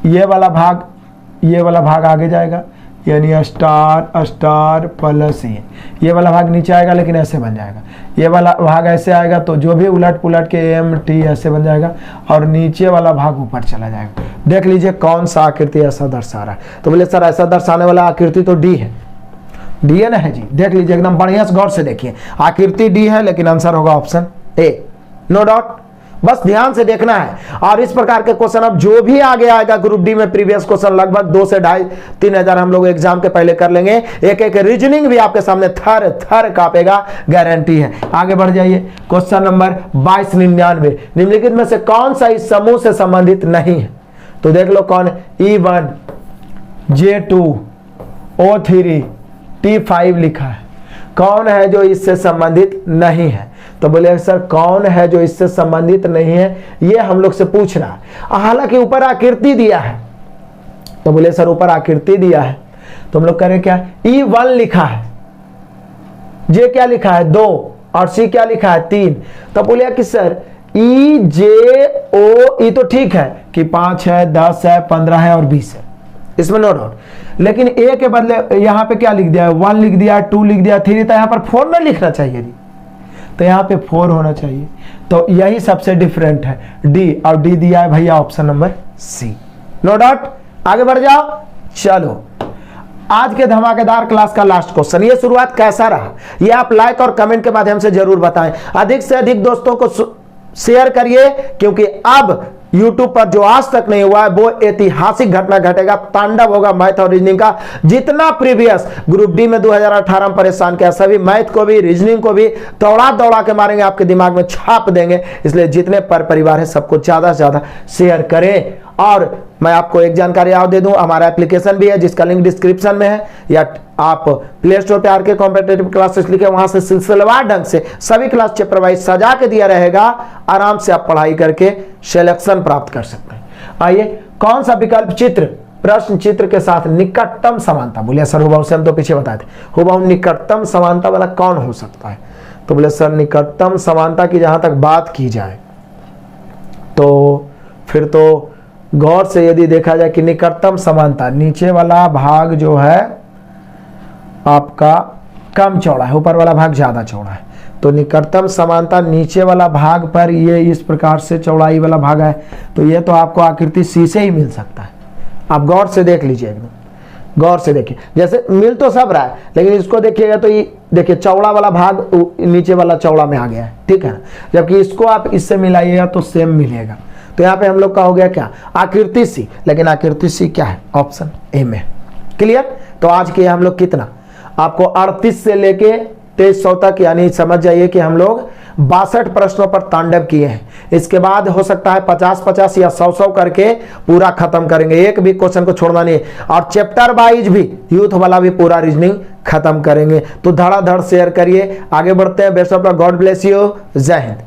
ये वाला भाग आगे जाएगा, यानी स्टार स्टार प्लस ये वाला भाग नीचे आएगा, लेकिन ऐसे बन जाएगा। ये वाला भाग ऐसे आएगा, तो जो भी उलट पुलट के एम टी ऐसे बन जाएगा, और नीचे वाला भाग ऊपर चला जाएगा। देख लीजिए कौन सा आकृति ऐसा दर्शा रहा है। तो बोले सर ऐसा दर्शाने वाला आकृति तो डी है, डी है ना है जी। देख लीजिए एकदम बढ़िया से गौर से देखिए, आकृति डी है, लेकिन आंसर होगा ऑप्शन ए, नो डाउट। बस ध्यान से देखना है। और इस प्रकार के क्वेश्चन अब जो भी आगे आएगा ग्रुप डी में, प्रीवियस क्वेश्चन लगभग 2 से 2.5-3 हजार हम लोग एग्जाम के पहले कर लेंगे। एक एक रीजनिंग भी आपके सामने थर थर कापेगा, गारंटी है। आगे बढ़ जाइए, क्वेश्चन नंबर 2299, निम्नलिखित में से कौन सा इस समूह से संबंधित नहीं है। तो देख लो कौन, E1 J2 O3 T5 लिखा है, कौन है जो इससे संबंधित नहीं है। तो बोले सर कौन है जो इससे संबंधित नहीं है, ये हम लोग से पूछ रहा है। हालांकि ऊपर आकृति दिया है, तो बोले सर ऊपर आकृति दिया है, तो हम लोग करें क्या, E1 लिखा है, J क्या लिखा है 2, और C क्या लिखा है 3। तो बोले कि सर EJO, ये तो ठीक है कि 5 है, 10 है, 15 है और 20 है, इसमें नो डाउट। लेकिन ए के बदले यहाँ पे क्या लिख दिया है, 1 लिख दिया, 2 लिख दिया, 3, तो यहाँ पर 4 ना लिखना चाहिए जी, तो यहाँ पे 4 होना चाहिए। तो यही सबसे डिफरेंट है, डी, और डी दिया है भैया option number C, no doubt. आगे बढ़ जाओ, चलो आज के धमाकेदार क्लास का लास्ट क्वेश्चन, ये शुरुआत कैसा रहा ये आप लाइक और कमेंट के माध्यम से जरूर बताएं। अधिक से अधिक दोस्तों को शेयर करिए, क्योंकि अब YouTube पर जो आज तक नहीं हुआ है, वो ऐतिहासिक घटना घटेगा, तांडव होगा मैथ और रीजनिंग का। जितना प्रीवियस ग्रुप डी में 2018 में परेशान किया, सभी मैथ को भी रीजनिंग को भी दौड़ा दौड़ा के मारेंगे, आपके दिमाग में छाप देंगे। इसलिए जितने पर परिवार है सबको ज्यादा से ज्यादा शेयर करें। और मैं आपको एक जानकारी और दे दूं, हमारा एप्लीकेशन भी है जिसका लिंक डिस्क्रिप्शन में है, या आप प्ले स्टोर पे आरके कॉम्पिटिटिव क्लासेस लिखे, वहां से सिलसिलेवार ढंग से सभी क्लास चैप्टर वाइज सजा के दिया रहेगा। आराम से आप पढ़ाई करके सिलेक्शन प्राप्त कर सकते हैं। आइए, कौन सा विकल्प चित्र प्रश्न चित्र के साथ निकटतम समानता, बोलिए सर हुबहू से हम तो पीछे बताए थे, हुबहू निकटतम समानता वाला कौन हो सकता है? तो बोले सर निकटतम समानता की जहां तक बात की जाए तो फिर तो गौर से यदि देखा जाए कि निकटतम समानता, नीचे वाला भाग जो है आपका कम चौड़ा है, ऊपर वाला भाग ज्यादा चौड़ा है, तो निकटतम समानता नीचे वाला भाग पर ये इस प्रकार से चौड़ाई वाला भाग है, तो ये तो आपको आकृति सी से ही मिल सकता है। आप गौर से देख लीजिए, एकदम गौर से देखिए, जैसे मिल तो सब रहा है, लेकिन इसको देखिएगा तो ये देखिए चौड़ा वाला भाग नीचे वाला चौड़ा में आ गया है, ठीक है ना, जबकि इसको आप इससे मिलाइएगा तो सेम मिलेगा। तो यहाँ पे हम लोग का हो गया क्या, आकृति सी, लेकिन आकृति सी क्या है, ऑप्शन ए में। क्लियर? तो आज के हम लोग कितना, आपको 38 से लेके 2300 तक, यानी समझ जाइए कि हम लोग 62 प्रश्नों पर तांडव किए हैं। इसके बाद हो सकता है 50-50 या 100-100 करके पूरा खत्म करेंगे, एक भी क्वेश्चन को छोड़ना नहीं है। और चैप्टर वाइज भी यूथ वाला भी पूरा रीजनिंग खत्म करेंगे। तो धड़ाधड़ शेयर करिए, आगे बढ़ते हैं। Best of luck, God bless you, जय हिंद।